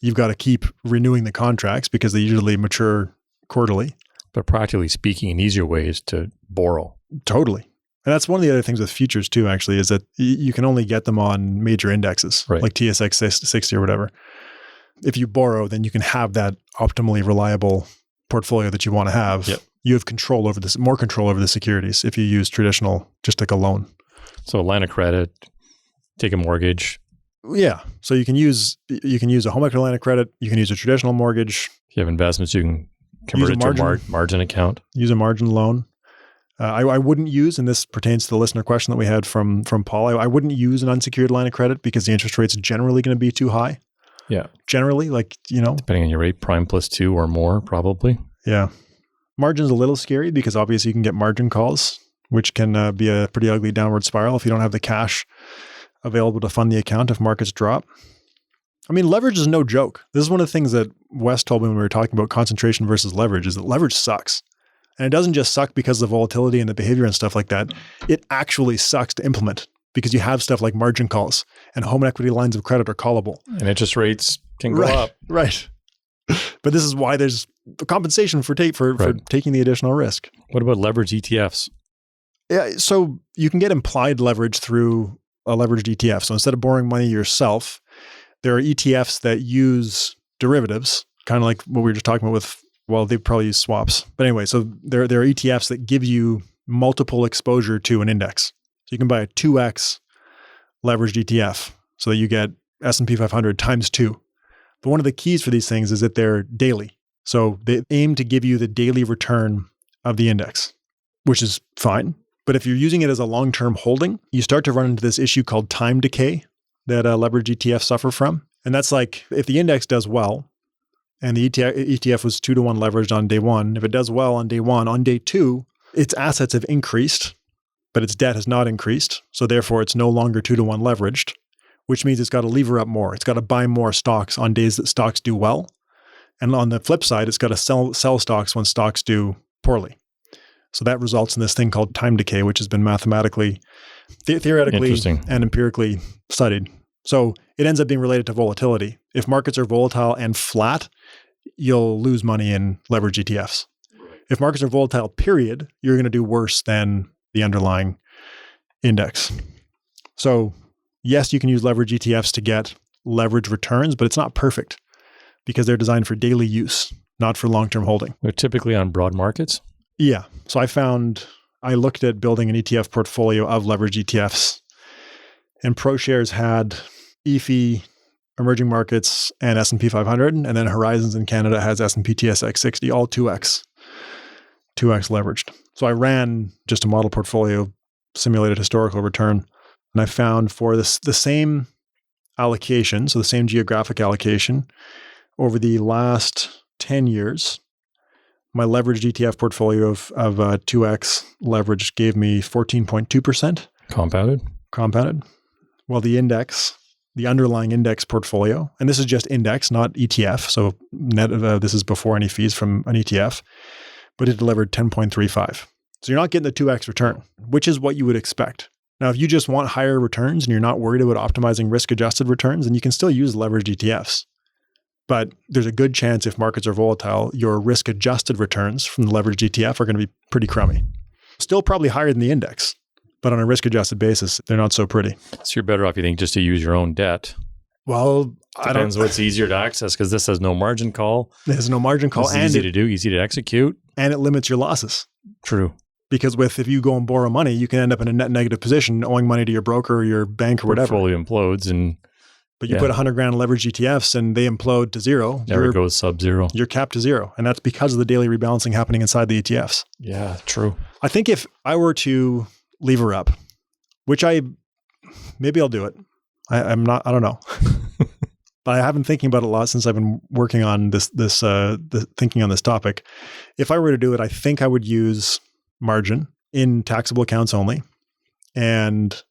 You've got to keep renewing the contracts because they usually mature quarterly. But practically speaking, an easier way is to borrow. Totally. And that's one of the other things with futures too, actually, is that you can only get them on major indexes, Right. like TSX 60 or whatever. If you borrow, then you can have that optimally reliable portfolio that you want to have. Yep. You have control over this, more control over the securities if you use traditional, just like a loan. So a line of credit, take a mortgage. Yeah. So you can use a home equity line of credit. You can use a traditional mortgage. If you have investments, you can convert it to a margin account. Use a margin loan. I wouldn't use, and this pertains to the listener question that we had from Paul, I wouldn't use an unsecured line of credit because the interest rate's generally going to be too high. Yeah. Generally, Depending on your rate, prime +2 or more, probably. Yeah. Margin's a little scary because obviously you can get margin calls, which can be a pretty ugly downward spiral if you don't have the cash available to fund the account if markets drop. I mean, leverage is no joke. This is one of the things that Wes told me when we were talking about concentration versus leverage, is that leverage sucks. And it doesn't just suck because of the volatility and the behavior and stuff like that. It actually sucks to implement because you have stuff like margin calls and home equity lines of credit are callable. And interest rates can go up. Right. But this is why there's compensation for taking the additional risk. What about leverage ETFs? Yeah, so you can get implied leverage through a leveraged ETF. So instead of borrowing money yourself, there are ETFs that use derivatives, kind of like what we were just talking about with, well, they probably use swaps. But anyway, so there are ETFs that give you multiple exposure to an index. So you can buy a 2x leveraged ETF so that you get S&P 500 times 2. But one of the keys for these things is that they're daily. So they aim to give you the daily return of the index, which is fine. But if you're using it as a long-term holding, you start to run into this issue called time decay that leveraged ETFs suffer from. And that's like if the index does well and the ETF was 2-1 leveraged on day one, if it does well on day one, on day two, its assets have increased, but its debt has not increased. So therefore, it's no longer 2-1 leveraged, which means it's got to lever up more. It's got to buy more stocks on days that stocks do well. And on the flip side, it's got to sell stocks when stocks do poorly. So that results in this thing called time decay, which has been mathematically, theoretically, and empirically studied. So it ends up being related to volatility. If markets are volatile and flat, you'll lose money in leverage ETFs. If markets are volatile, period, you're going to do worse than the underlying index. So yes, you can use leverage ETFs to get leverage returns, but it's not perfect because they're designed for daily use, not for long-term holding. They're typically on broad markets? Yeah. So I looked at building an ETF portfolio of leverage ETFs, and ProShares had EFI, emerging markets, and S&P 500, and then Horizons in Canada has S&P TSX 60, all 2x leveraged. So I ran just a model portfolio, simulated historical return, and I found for the same allocation, so the same geographic allocation, over the last 10 years, my leveraged ETF portfolio of 2x leverage gave me 14.2%. Compounded. Well, the underlying index portfolio, and this is just index, not ETF. So this is before any fees from an ETF, but it delivered 10.35. So you're not getting the 2x return, which is what you would expect. Now, if you just want higher returns and you're not worried about optimizing risk-adjusted returns, then you can still use leveraged ETFs. But there's a good chance if markets are volatile, your risk-adjusted returns from the leveraged ETF are going to be pretty crummy. Still probably higher than the index, but on a risk-adjusted basis, they're not so pretty. So you're better off, you think, just to use your own debt. Well, Depends what's easier to access because this has no margin call. There's no margin call. It's easy to do, easy to execute. And it limits your losses. True. Because if you go and borrow money, you can end up in a net negative position owing money to your broker or your bank or whatever. Portfolio implodes But you put 100 grand in leveraged ETFs and they implode to zero. Never goes sub-zero. You're capped to zero. And that's because of the daily rebalancing happening inside the ETFs. Yeah, true. I think if I were to lever up, which maybe I'll do it. I don't know. But I have been thinking about it a lot since I've been working on thinking on this topic. If I were to do it, I think I would use margin in taxable accounts only. And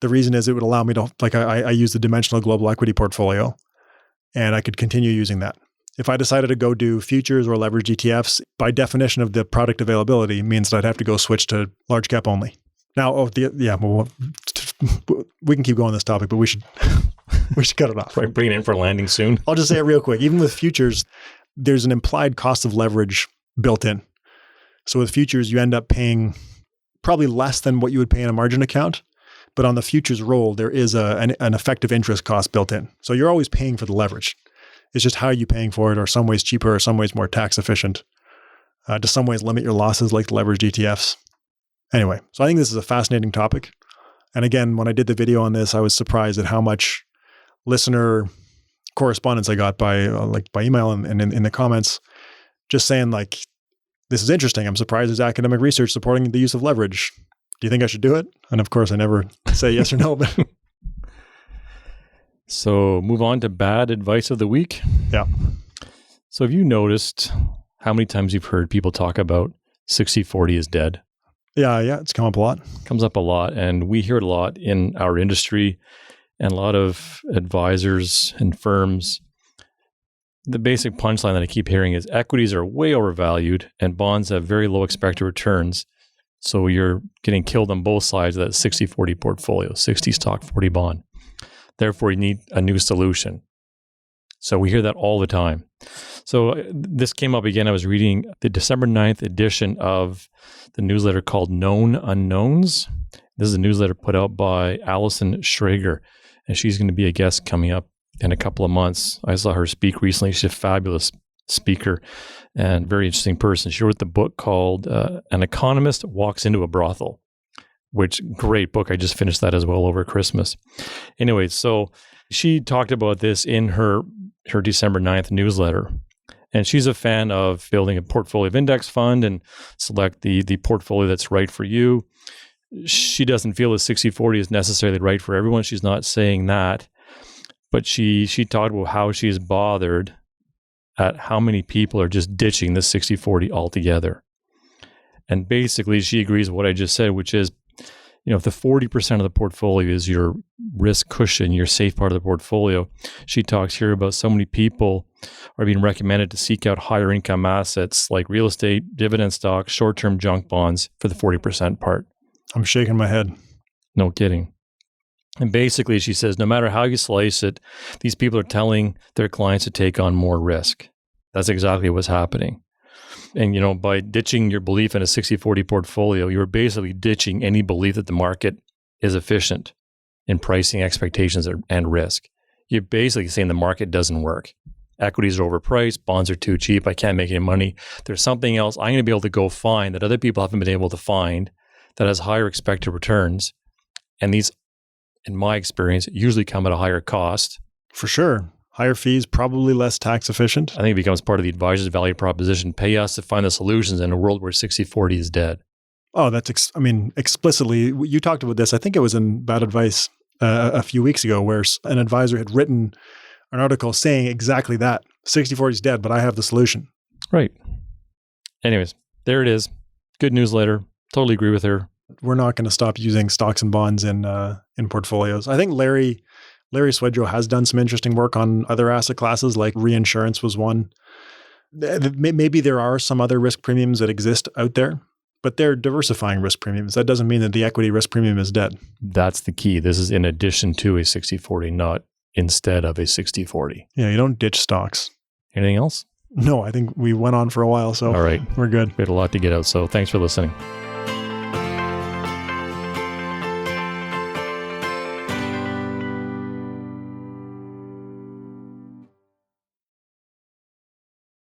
the reason is it would allow me to, I use the dimensional global equity portfolio and I could continue using that. If I decided to go do futures or leverage ETFs, by definition of the product availability means that I'd have to go switch to large cap only. Now, we can keep going on this topic, but we should cut it off. Right, bring it in for landing soon. I'll just say it real quick. Even with futures, there's an implied cost of leverage built in. So with futures, you end up paying probably less than what you would pay in a margin account. But on the futures roll, there is an effective interest cost built in. So you're always paying for the leverage. It's just how are you paying for it, or some ways cheaper, or some ways more tax efficient. To some ways limit your losses like the leveraged ETFs. Anyway, so I think this is a fascinating topic. And again, when I did the video on this, I was surprised at how much listener correspondence I got by email and in the comments, just saying like, this is interesting. I'm surprised there's academic research supporting the use of leverage. Do you think I should do it? And of course, I never say yes or no, but So move on to bad advice of the week. Yeah. So have you noticed how many times you've heard people talk about 60-40 is dead? Yeah, it's come up a lot. Comes up a lot, and we hear it a lot in our industry, and a lot of advisors and firms. The basic punchline that I keep hearing is equities are way overvalued and bonds have very low expected returns. So you're getting killed on both sides of that 60-40 portfolio, 60 stock, 40 bond. Therefore, you need a new solution. So we hear that all the time. So this came up again. I was reading the December 9th edition of the newsletter called Known Unknowns. This is a newsletter put out by Allison Schrager, and she's going to be a guest coming up in a couple of months. I saw her speak recently. She's a fabulous speaker and very interesting person. She wrote the book called An Economist Walks into a Brothel, which great book. I just finished that as well over Christmas. Anyway, so she talked about this in her December 9th newsletter. And she's a fan of building a portfolio of index fund and select the portfolio that's right for you. She doesn't feel that 60-40 is necessarily right for everyone. She's not saying that. But she talked about how she's bothered at how many people are just ditching the 60-40 altogether. And basically, she agrees with what I just said, which is, if the 40% of the portfolio is your risk cushion, your safe part of the portfolio, she talks here about so many people are being recommended to seek out higher income assets like real estate, dividend stocks, short-term junk bonds for the 40% part. I'm shaking my head. No kidding. And basically, she says, no matter how you slice it, these people are telling their clients to take on more risk. That's exactly what's happening. And, by ditching your belief in a 60-40 portfolio, you're basically ditching any belief that the market is efficient in pricing expectations and risk. You're basically saying the market doesn't work. Equities are overpriced, bonds are too cheap, I can't make any money. There's something else I'm going to be able to go find that other people haven't been able to find that has higher expected returns. And these, in my experience, usually come at a higher cost. For sure. Higher fees, probably less tax efficient. I think it becomes part of the advisor's value proposition. Pay us to find the solutions in a world where 60-40 is dead. Oh, that's, explicitly, you talked about this. I think it was in Bad Advice a few weeks ago where an advisor had written an article saying exactly that. 60-40 is dead, but I have the solution. Right. Anyways, there it is. Good newsletter. Totally agree with her. We're not going to stop using stocks and bonds in portfolios. I think Larry Swedroe has done some interesting work on other asset classes, like reinsurance was one. Maybe there are some other risk premiums that exist out there, but they're diversifying risk premiums. That doesn't mean that the equity risk premium is dead. That's the key. This is in addition to a 60-40, not instead of a 60-40. Yeah, you don't ditch stocks. Anything else? No, I think we went on for a while, so all right, we're good. We had a lot to get out, so thanks for listening.